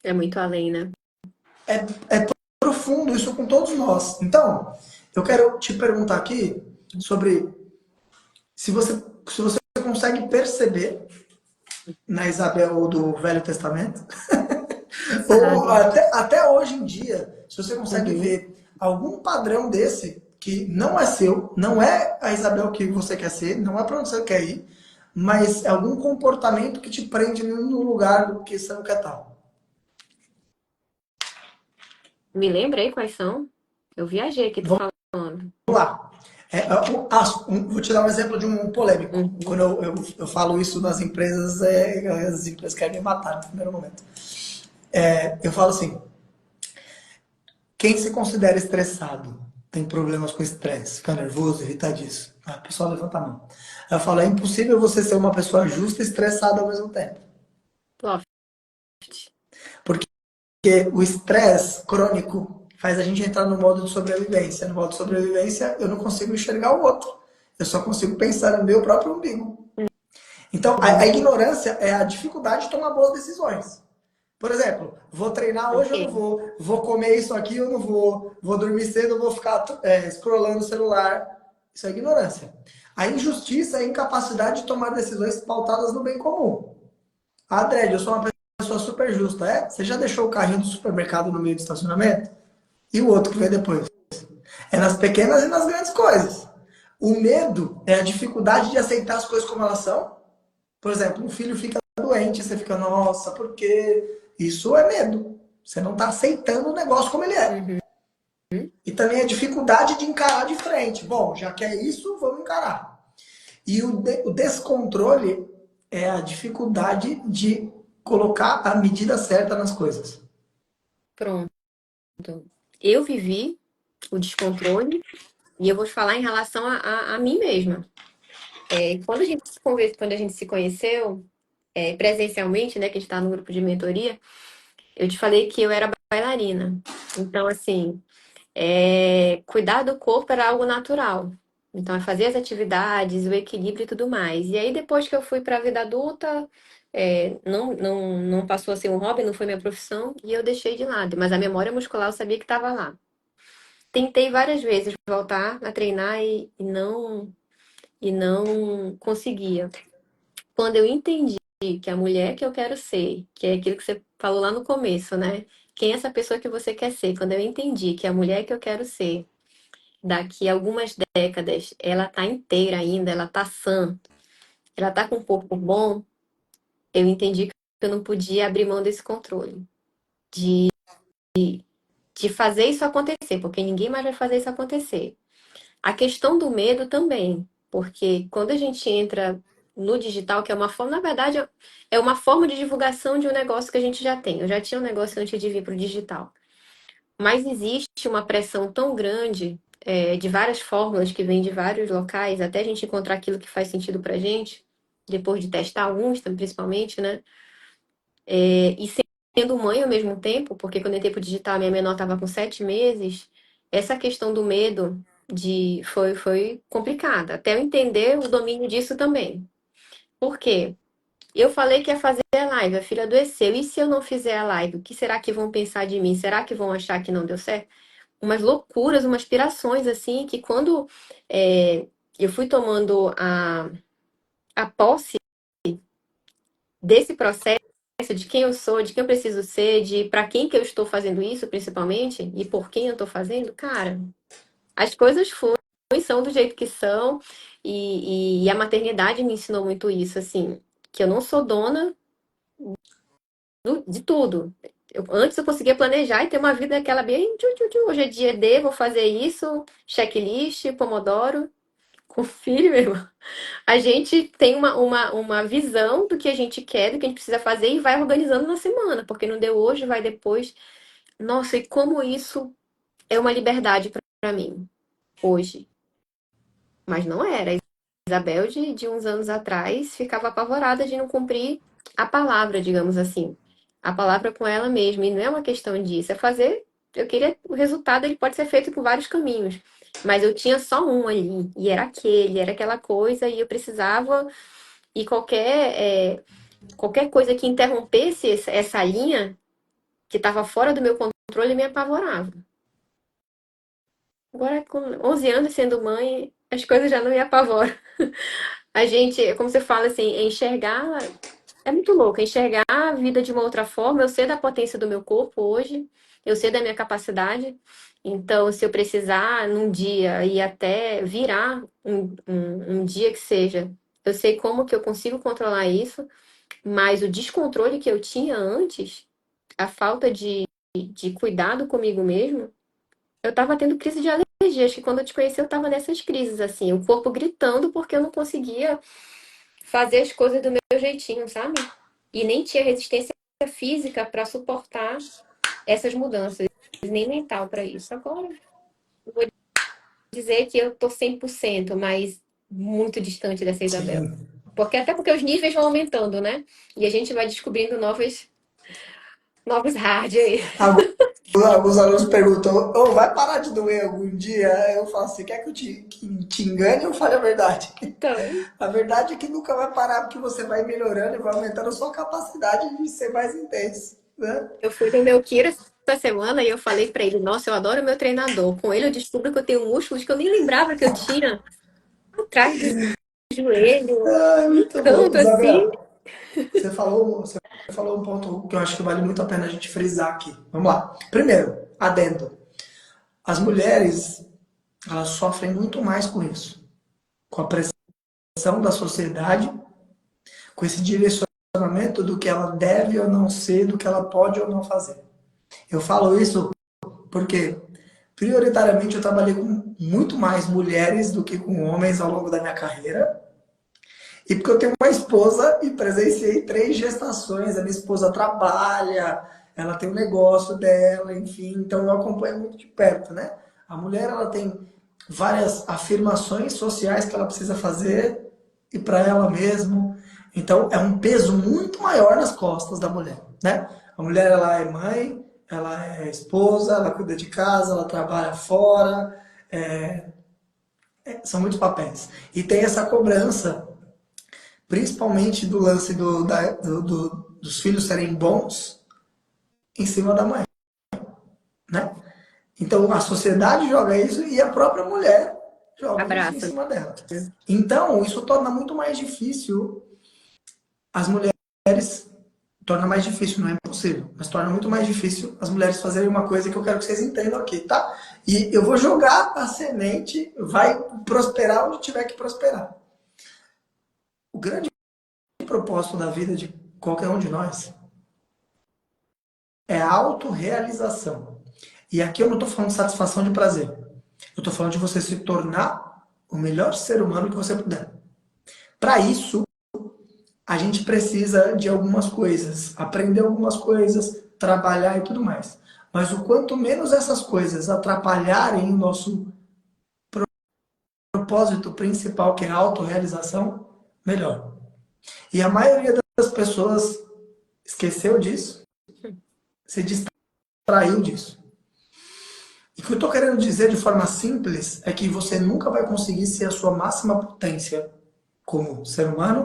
É muito além, né? É profundo isso com todos nós. Então, eu quero te perguntar aqui sobre se você consegue perceber na Isabel do Velho Testamento, ou Sabe? até hoje em dia, se você consegue Uhum. ver algum padrão desse que não é seu, não é a Isabel que você quer ser, não é para onde você quer ir, mas é algum comportamento que te prende no lugar que você não quer estar. Me lembrei quais são. Eu viajei aqui, tô Vamos falando. lá. Vou te dar um exemplo de um polêmico. Uhum. Quando eu falo isso nas empresas, as empresas querem me matar no primeiro momento. Eu falo assim: quem se considera estressado tem problemas com estresse, fica nervoso, irritadiço. Ah, o pessoal levanta a mão. Eu falo: é impossível você ser uma pessoa justa e estressada ao mesmo tempo. Loft. Porque o estresse crônico faz a gente entrar no modo de sobrevivência. No modo de sobrevivência, eu não consigo enxergar o outro. Eu só consigo pensar no meu próprio umbigo. Então, a Uhum. ignorância é a dificuldade de tomar boas decisões. Por exemplo, vou treinar hoje, eu não Ok. vou. Vou comer isso aqui, eu não vou. Vou dormir cedo, eu vou ficar scrollando o celular. Isso é ignorância. A injustiça é a incapacidade de tomar decisões pautadas no bem comum. Ah, Dredd, eu sou uma pessoa super justa. Você já deixou o carrinho do supermercado no meio do estacionamento? E o outro que vem depois? É nas pequenas e nas grandes coisas. O medo é a dificuldade de aceitar as coisas como elas são. Por exemplo, um filho fica doente, você fica, nossa, por quê? Isso é medo. Você não está aceitando o negócio como ele é. Uhum. E também a dificuldade de encarar de frente. Bom, já que é isso, vamos encarar. E o descontrole é a dificuldade de colocar a medida certa nas coisas. Pronto. Eu vivi o descontrole e eu vou te falar em relação a mim mesma. Quando a gente se conheceu, presencialmente, né, que a gente está no grupo de mentoria, eu te falei que eu era bailarina. Então, assim, cuidar do corpo era algo natural. Então, é fazer as atividades, o equilíbrio e tudo mais. E aí, depois que eu fui para a vida adulta, não passou a ser um hobby, não foi minha profissão, e eu deixei de lado. Mas a memória muscular eu sabia que estava lá. Tentei várias vezes voltar a treinar e não conseguia. Quando eu entendi que a mulher que eu quero ser, que é aquilo que você falou lá no começo, né? Quem é essa pessoa que você quer ser? Quando eu entendi que a mulher que eu quero ser, daqui a algumas décadas, ela tá inteira ainda, ela tá sã, ela tá com um corpo bom, eu entendi que eu não podia abrir mão desse controle, de fazer isso acontecer, porque ninguém mais vai fazer isso acontecer. A questão do medo também, porque quando a gente entra no digital, que é uma forma, na verdade, é uma forma de divulgação de um negócio que a gente já tem. Eu já tinha um negócio antes de vir para o digital. Mas existe uma pressão tão grande, de várias fórmulas que vêm de vários locais, até a gente encontrar aquilo que faz sentido pra gente, depois de testar alguns, principalmente, né? E sendo mãe ao mesmo tempo, porque quando eu entrei pro digital, minha menor estava com 7 meses, essa questão do medo foi complicada. Até eu entender o domínio disso também. Por quê? Eu falei que ia fazer a live, a filha adoeceu. E se eu não fizer a live, o que será que vão pensar de mim? Será que vão achar que não deu certo? Umas loucuras, umas pirações, assim, que quando eu fui tomando a posse desse processo, de quem eu sou, de quem eu preciso ser, de para quem que eu estou fazendo isso, principalmente, e por quem eu estou fazendo, cara, as coisas são do jeito que são, e a maternidade me ensinou muito isso, assim, que eu não sou dona de tudo. Antes eu conseguia planejar e ter uma vida aquela bem, hoje é dia D, vou fazer isso, checklist, Pomodoro, com filho, meu irmão. A gente tem uma visão do que a gente quer, do que a gente precisa fazer e vai organizando na semana, porque não deu hoje, vai depois. Nossa, e como isso é uma liberdade para mim, hoje. Mas não era. Isabel, de uns anos atrás, ficava apavorada de não cumprir a palavra, digamos assim. a palavra com ela mesma. E não é uma questão disso, é fazer. Eu queria. O resultado ele pode ser feito por vários caminhos. Mas eu tinha só um ali, e era aquele, era aquela coisa, e eu precisava. E qualquer coisa que interrompesse essa linha, que estava fora do meu controle, me apavorava. Agora, com 11 anos sendo mãe, as coisas já não me apavoram. A gente, como você fala assim, enxergar. É muito louco, enxergar a vida de uma outra forma. Eu sei da potência do meu corpo hoje, eu sei da minha capacidade. Então, se eu precisar num dia e até virar um dia que seja, eu sei como que eu consigo controlar isso, mas o descontrole que eu tinha antes, a falta de cuidado comigo mesmo, eu tava tendo crise de alergia. Acho que quando eu te conheci, eu tava nessas crises, assim, o corpo gritando porque eu não conseguia fazer as coisas do meu jeitinho, sabe? E nem tinha resistência física para suportar essas mudanças, nem mental para isso. Agora, eu vou dizer que eu tô 100%, mas muito distante dessa Isabela. Sim. Até porque os níveis vão aumentando, né? E a gente vai descobrindo novos hard aí. Alguns alunos perguntam, oh, vai parar de doer algum dia? Eu falo assim, quer que eu te engane ou fale a verdade? Então, A verdade é que nunca vai parar, porque você vai melhorando e vai aumentando a sua capacidade de ser mais intenso, né? eu fui no meu Kira essa semana e eu falei para ele, nossa, eu adoro meu treinador. Com ele eu descubro que eu tenho músculos que eu nem lembrava que eu tinha atrás do joelho, Ai, um muito bom. canto assim. Isabel, você falou um ponto que eu acho que vale muito a pena a gente frisar aqui. Vamos lá. Primeiro, adendo. As mulheres, elas sofrem muito mais com isso. Com a pressão da sociedade, com esse direcionamento do que ela deve ou não ser, do que ela pode ou não fazer. Eu falo isso porque, prioritariamente, eu trabalhei com muito mais mulheres do que com homens ao longo da minha carreira. E porque eu tenho uma esposa e presenciei 3 gestações. A minha esposa trabalha, ela tem um negócio dela, enfim. Então eu acompanho muito de perto, né? A mulher, ela tem várias afirmações sociais que ela precisa fazer e para ela mesma. Então é um peso muito maior nas costas da mulher, né? A mulher, ela é mãe, ela é esposa, ela cuida de casa, ela trabalha fora. São muitos papéis. E tem essa cobrança principalmente do lance dos filhos serem bons em cima da mãe, né? Então a sociedade joga isso e a própria mulher joga isso em Abraço. cima dela. Então isso torna muito mais difícil as mulheres, torna mais difícil, não é impossível, mas torna muito mais difícil as mulheres fazerem uma coisa que eu quero que vocês entendam aqui, tá? E eu vou jogar a semente, vai prosperar onde tiver que prosperar. O grande propósito da vida de qualquer um de nós é a autorrealização. E aqui eu não estou falando de satisfação de prazer. Eu estou falando de você se tornar o melhor ser humano que você puder. Para isso, a gente precisa de algumas coisas, aprender algumas coisas, trabalhar e tudo mais. Mas o quanto menos essas coisas atrapalharem o nosso propósito principal, que é a autorrealização, melhor. E a maioria das pessoas esqueceu disso, se distraiu disso. E o que eu estou querendo dizer de forma simples é que você nunca vai conseguir ser a sua máxima potência como ser humano,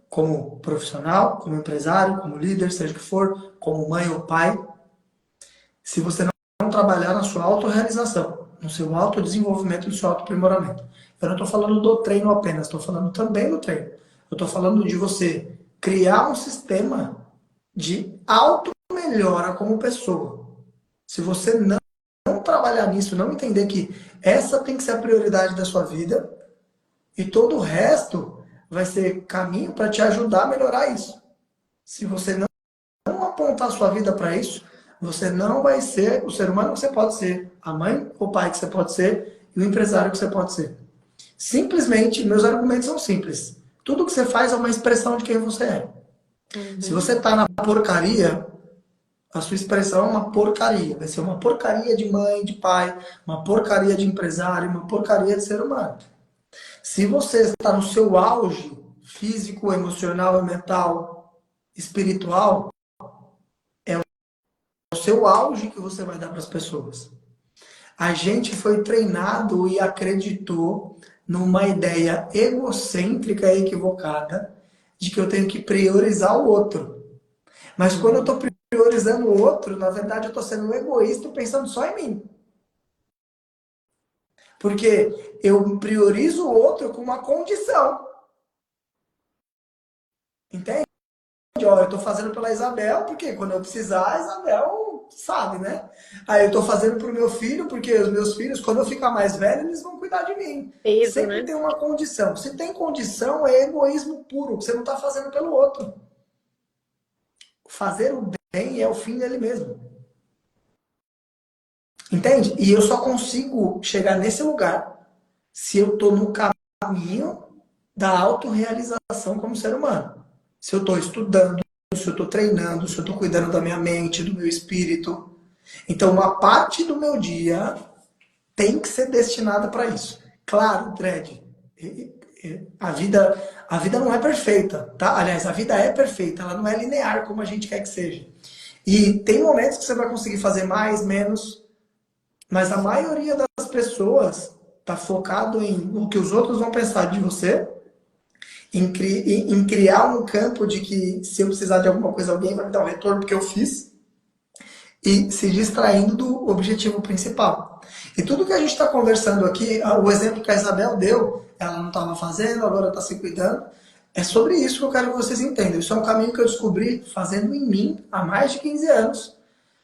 como profissional, como empresário, como líder, seja o que for, como mãe ou pai, se você não trabalhar na sua autorrealização, no seu autodesenvolvimento, no seu autoaprimoramento. Eu não estou falando do treino apenas, estou falando também do treino. Eu estou falando de você criar um sistema de auto-melhora como pessoa. Se você não trabalhar nisso, não entender que essa tem que ser a prioridade da sua vida e todo o resto vai ser caminho para te ajudar a melhorar isso. Se você não apontar a sua vida para isso, você não vai ser o ser humano que você pode ser, a mãe ou pai que você pode ser e o empresário que você pode ser. Simplesmente, meus argumentos são simples. Tudo que você faz é uma expressão de quem você é. Se Uhum. você está na porcaria, a sua expressão é uma porcaria. Vai ser uma porcaria de mãe, de pai, uma porcaria de empresário, uma porcaria de ser humano. Se você está no seu auge físico, emocional, mental, espiritual, o seu auge que você vai dar para as pessoas. A gente foi treinado e acreditou numa ideia egocêntrica e equivocada de que eu tenho que priorizar o outro. Mas quando eu estou priorizando o outro, na verdade eu estou sendo egoísta e pensando só em mim. Porque eu priorizo o outro com uma condição. Entende? Ó, eu estou fazendo pela Isabel, porque quando eu precisar, a Isabel sabe, né? Aí eu estou fazendo para o meu filho, porque os meus filhos, quando eu ficar mais velho, eles vão cuidar de mim. Peso, Sempre né? tem uma condição. Se tem condição, é egoísmo puro. Você não está fazendo pelo outro. Fazer o bem é o fim dele mesmo. Entende? E eu só consigo chegar nesse lugar se eu estou no caminho da autorrealização como ser humano. Se eu estou estudando, se eu estou treinando, se eu estou cuidando da minha mente, do meu espírito. Então, uma parte do meu dia tem que ser destinada para isso. Claro, Dredd, a vida não é perfeita, tá? Aliás, a vida é perfeita, ela não é linear como a gente quer que seja. E tem momentos que você vai conseguir fazer mais, menos, mas a maioria das pessoas está focado em o que os outros vão pensar de você, em criar um campo de que se eu precisar de alguma coisa, alguém vai me dar um retorno porque eu fiz, e se distraindo do objetivo principal. E tudo que a gente está conversando aqui, o exemplo que a Isabel deu, ela não estava fazendo, agora está se cuidando, é sobre isso que eu quero que vocês entendam. Isso é um caminho que eu descobri fazendo em mim há mais de 15 anos.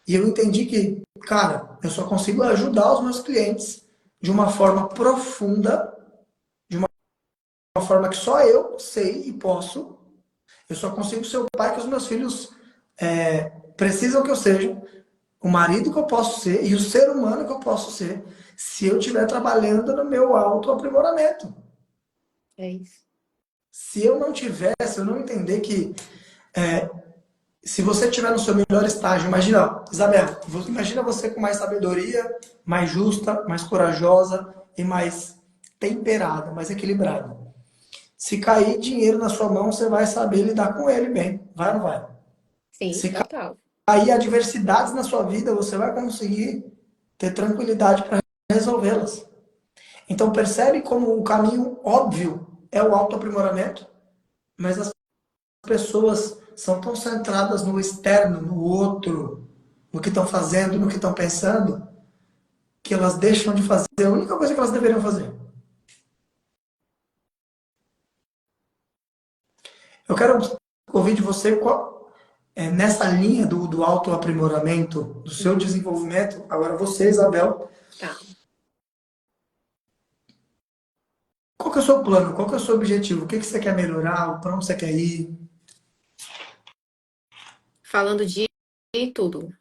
E eu entendi que, cara, eu só consigo ajudar os meus clientes de uma forma profunda, de uma forma que só eu sei e posso. Eu só consigo ser o pai que os meus filhos precisam que eu seja, o marido que eu posso ser e o ser humano que eu posso ser, se eu estiver trabalhando no meu autoaprimoramento. É isso. Se eu não tiver, se eu não entender que se você estiver no seu melhor estágio, imagina, Isabel, imagina você com mais sabedoria, mais justa, mais corajosa e mais temperada, mais equilibrada. Se cair dinheiro na sua mão, você vai saber lidar com ele bem. Vai ou não vai? Sim, Se total. cair adversidades na sua vida, você vai conseguir ter tranquilidade para resolvê-las. Então percebe como o caminho óbvio é o autoaprimoramento, mas as pessoas são tão centradas no externo, no outro, no que estão fazendo, no que estão pensando, que elas deixam de fazer a única coisa que elas deveriam fazer. Eu quero ouvir de você nessa linha do autoaprimoramento, do seu Uhum. desenvolvimento. Agora você, Isabel, Tá. qual que é o seu plano? Qual que é o seu objetivo? O que que você quer melhorar? Para onde você quer ir? Falando de tudo.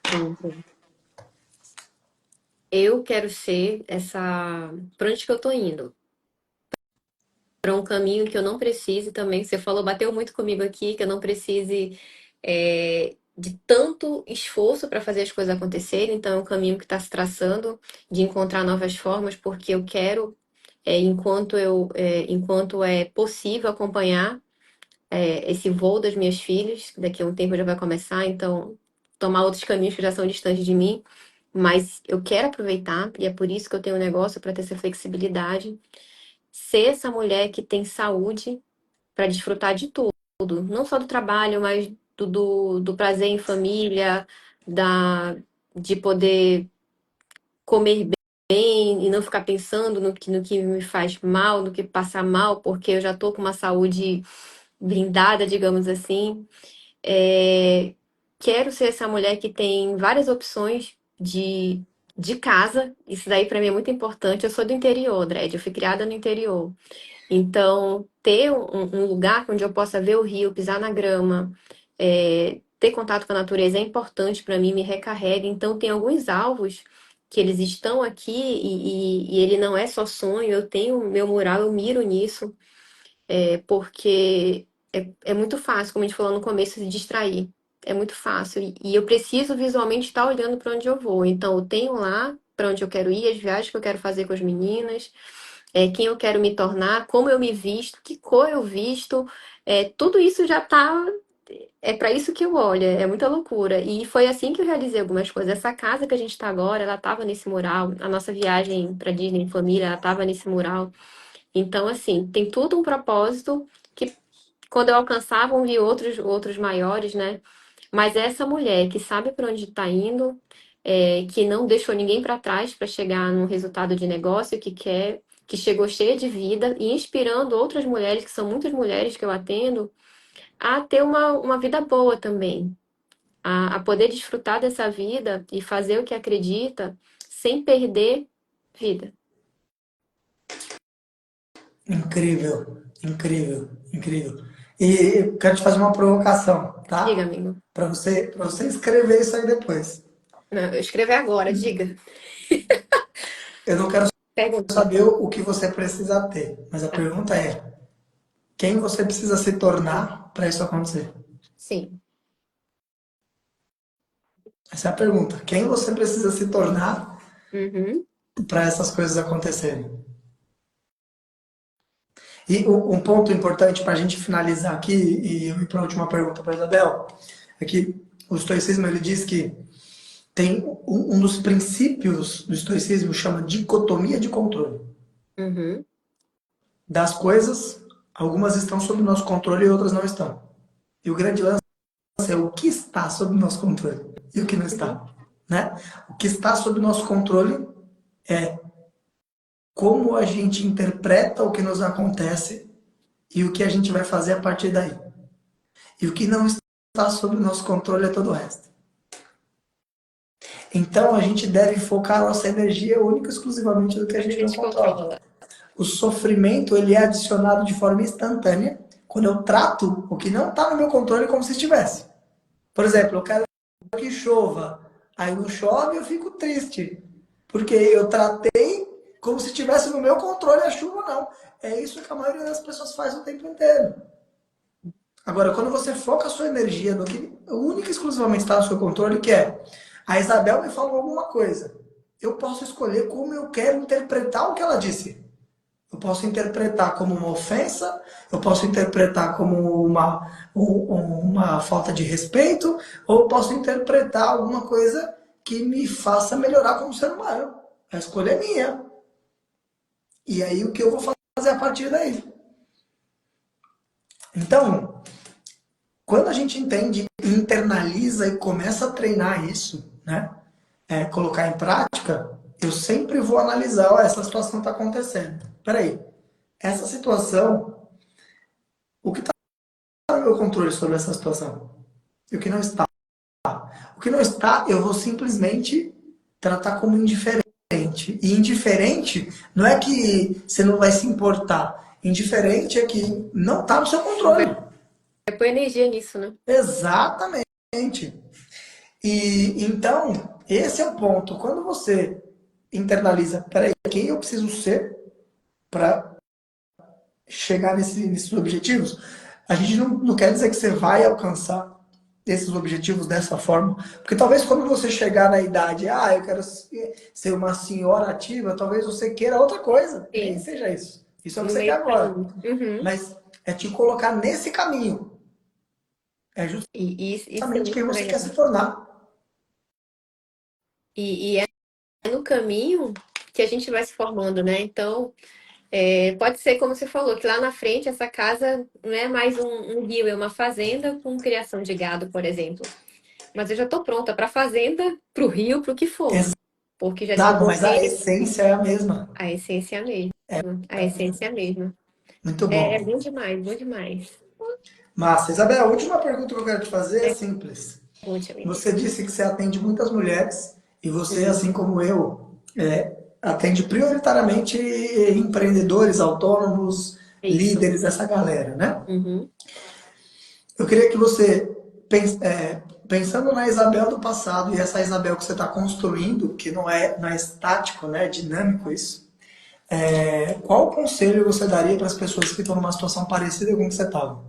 Pronto. Eu quero ser essa. Para onde que eu tô indo? Para um caminho que eu não precise também. Você falou, bateu muito comigo aqui, que eu não precise de tanto esforço para fazer as coisas acontecerem. Então, é um caminho que está se traçando de encontrar novas formas, porque eu quero, enquanto é possível acompanhar esse voo das minhas filhas, que daqui a um tempo já vai começar, então tomar outros caminhos que já são distantes de mim. Mas eu quero aproveitar, e é por isso que eu tenho um negócio para ter essa flexibilidade, ser essa mulher que tem saúde para desfrutar de tudo, não só do trabalho, mas do prazer em família, de poder comer bem e não ficar pensando no que me faz mal, no que passar mal, porque eu já estou com uma saúde blindada, digamos assim. É, quero ser essa mulher que tem várias opções de casa. Isso daí para mim é muito importante. Eu sou do interior, Dredd. Eu fui criada no interior. Então, ter um lugar onde eu possa ver o rio, pisar na grama, ter contato com a natureza é importante para mim, me recarrega. Então, tem alguns alvos que eles estão aqui e ele não é só sonho. Eu tenho meu mural, eu miro nisso, porque é muito fácil, como a gente falou no começo, se distrair. É muito fácil. E eu preciso visualmente estar olhando para onde eu vou. Então, eu tenho lá para onde eu quero ir, as viagens que eu quero fazer com as meninas, quem eu quero me tornar, como eu me visto, que cor eu visto, tudo isso já está. é para isso que eu olho, é muita loucura. E foi assim que eu realizei algumas coisas. Essa casa que a gente está agora, ela estava nesse mural. A nossa viagem para Disney em família, ela estava nesse mural. Então, assim, tem tudo um propósito que quando eu alcançar, vão vir outros maiores, né? Mas essa mulher que sabe para onde está indo, que não deixou ninguém para trás para chegar num resultado de negócio que quer, que chegou cheia de vida e inspirando outras mulheres, que são muitas mulheres que eu atendo, a ter uma vida boa também, a poder desfrutar dessa vida e fazer o que acredita sem perder vida. Incrível, incrível, incrível. E eu quero te fazer uma provocação, Diga, tá? amigo. Para você escrever isso aí depois. Não, eu escrever agora, diga. Eu não quero Pergunta. saber o que você precisa ter, mas a Tá. pergunta é: quem você precisa se tornar para isso acontecer? Sim. Essa é a pergunta. Quem você precisa se tornar Uhum. para essas coisas acontecerem? E um ponto importante para a gente finalizar aqui, e eu ir para a última pergunta para a Isabel, é que o estoicismo ele diz que tem um dos princípios do estoicismo chama dicotomia de controle. Uhum. Das coisas, algumas estão sob nosso controle e outras não estão. E o grande lance é o que está sob nosso controle e o que não Uhum. está, né? O que está sob nosso controle é como a gente interpreta o que nos acontece e o que a gente vai fazer a partir daí. E o que não está sob nosso controle é todo o resto. Então a gente deve focar nossa energia única e exclusivamente no que a A gente não gente controla. controla. O sofrimento ele é adicionado de forma instantânea quando eu trato o que não está no meu controle como se estivesse. Por exemplo, eu quero que chova, aí não chove e eu fico triste, porque eu tratei como se estivesse no meu controle a chuva não. É isso que a maioria das pessoas faz o tempo inteiro. Agora, quando você foca a sua energia no que única e exclusivamente está no seu controle, que é a Isabel me falou alguma coisa, eu posso escolher como eu quero interpretar o que ela disse. Eu posso interpretar como uma ofensa, eu posso interpretar como uma falta de respeito, ou eu posso interpretar alguma coisa que me faça melhorar como ser humano. A escolha é minha. E aí o que eu vou fazer a partir daí? Então, quando a gente entende, internaliza e começa a treinar isso, né? Colocar em prática, eu sempre vou analisar, ó, essa situação está acontecendo. Peraí, essa situação, o que está no meu controle sobre essa situação? E o que não está? O que não está, eu vou simplesmente tratar como indiferente. E indiferente não é que você não vai se importar. Indiferente é que não está no seu Não vai controle. pôr energia nisso, né? Exatamente. E então, esse é o ponto. Quando você internaliza, peraí, quem eu preciso ser para chegar nesses objetivos? A gente não quer dizer que você vai alcançar esses objetivos dessa forma, porque talvez quando você chegar na idade, eu quero ser uma senhora ativa, talvez você queira outra coisa, nem Sim, seja isso. Isso é o que no você quer meio do agora. caminho. Uhum. Mas é te colocar nesse caminho. É Isso é justamente muito quem você quer legal. se tornar. E é no caminho que a gente vai se formando, né? Então, pode ser como você falou, que lá na frente essa casa não é mais um rio, é uma fazenda com criação de gado, por exemplo. Mas eu já estou pronta para a fazenda, para o rio, para o que for. Porque já Exato, mas a desenvolvi essência é a mesma. a essência mesmo. A essência mesmo. Muito É bom. bom demais, bom demais. Massa. Isabel, a última pergunta que eu quero te fazer é É, simples. conte, amigo. Você disse que você atende muitas mulheres e você, Uhum. assim como eu, atende prioritariamente empreendedores, autônomos, Isso. líderes, essa galera, né? Uhum. Eu queria que você, pensando na Isabel do passado e essa Isabel que você está construindo, que não é estático, né? É dinâmico isso. Qual conselho você daria para as pessoas que estão numa situação parecida com que você estava?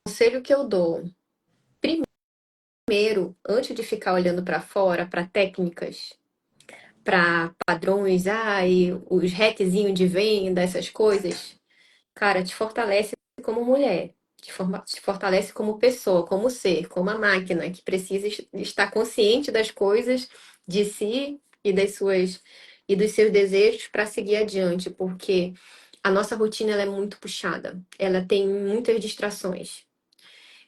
Conselho que eu dou. Primeiro, antes de ficar olhando para fora, para técnicas, para padrões, e os hackzinhos de venda, essas coisas, cara, te fortalece como mulher. te fortalece como pessoa, como ser, como a máquina que precisa estar consciente das coisas de si e das suas e dos seus desejos para seguir adiante, porque a nossa rotina ela é muito puxada, ela tem muitas distrações.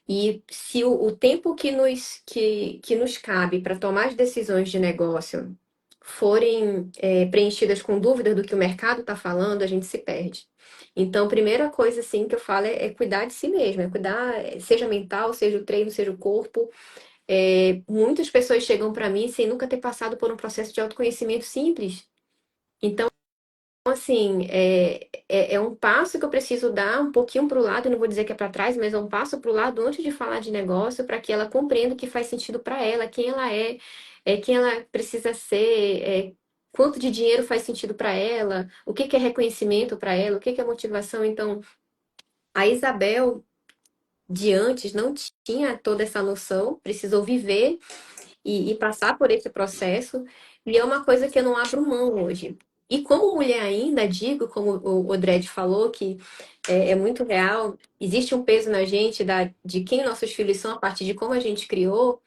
E se o tempo que nos cabe para tomar as decisões de negócio forem preenchidas com dúvidas do que o mercado está falando, a gente se perde. Então, primeira coisa assim que eu falo é cuidar de si mesmo, é cuidar, seja mental, seja o treino, seja o corpo. Muitas pessoas chegam para mim sem nunca ter passado por um processo de autoconhecimento simples. Então, assim, é um passo que eu preciso dar um pouquinho para o lado, eu não vou dizer que é para trás, mas é um passo para o lado antes de falar de negócio, para que ela compreenda o que faz sentido para ela, quem ela quem ela precisa ser, quanto de dinheiro faz sentido para ela, o que que é reconhecimento para ela, o que que é motivação. Então, a Isabel de antes não tinha toda essa noção, precisou viver e passar por esse processo, e é uma coisa que eu não abro mão hoje. E como mulher ainda, digo, como o Dredd falou, que é muito real, existe um peso na gente de quem nossos filhos são a partir de como a gente criou.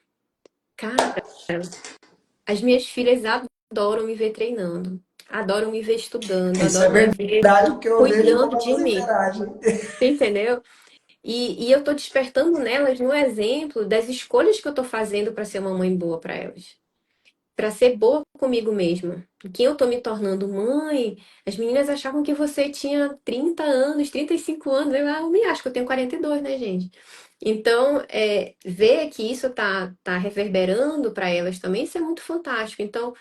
Cara, as minhas filhas adoram me ver treinando, adoram me ver estudando, Isso é adoram me ver verdade, porque eu vejo cuidando como de elas mim. interagem. Você entendeu? E eu tô despertando nelas no exemplo das escolhas que eu tô fazendo para ser uma mãe boa para elas. Para ser boa comigo mesma. Quem eu tô me tornando mãe, as meninas achavam que você tinha 30 anos, 35 anos. Eu me acho que eu tenho 42, né, gente? Então, ver que isso tá reverberando para elas também, isso é muito fantástico. Então,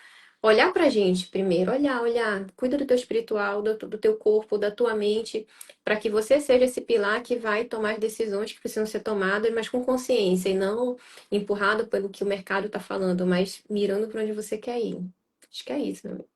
olhar pra gente primeiro, olhar, cuida do teu espiritual, do teu corpo, da tua mente, para que você seja esse pilar que vai tomar as decisões que precisam ser tomadas, mas com consciência e não empurrado pelo que o mercado está falando, mas mirando para onde você quer ir. Acho que é isso, meu amigo.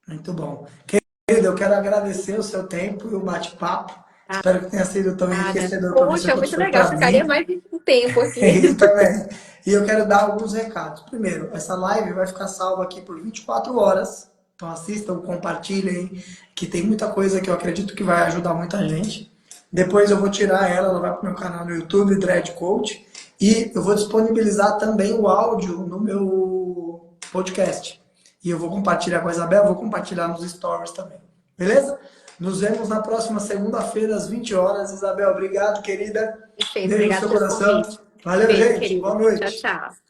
Muito bom. Querido, eu quero agradecer o seu tempo e o bate-papo. Espero que tenha sido tão Nada. enriquecedor para você Poxa, quanto muito foi legal. para Ficaria mim. mais um tempo É aqui. isso também. E eu quero dar alguns recados. Primeiro, essa live vai ficar salva aqui por 24 horas. Então assistam, compartilhem, que tem muita coisa que eu acredito que vai ajudar muita gente. Depois eu vou tirar ela, ela vai para o meu canal no YouTube, Dread Coach. E eu vou disponibilizar também o áudio no meu podcast. E eu vou compartilhar com a Isabel, vou compartilhar nos stories também. Beleza? Nos vemos na próxima segunda-feira, às 20 horas. Isabel, obrigado, querida. Perfeito. Beijo no Obrigada seu pelo coração. convite. Valeu, Beijo, gente. Boa querido. Tchau, noite. tchau.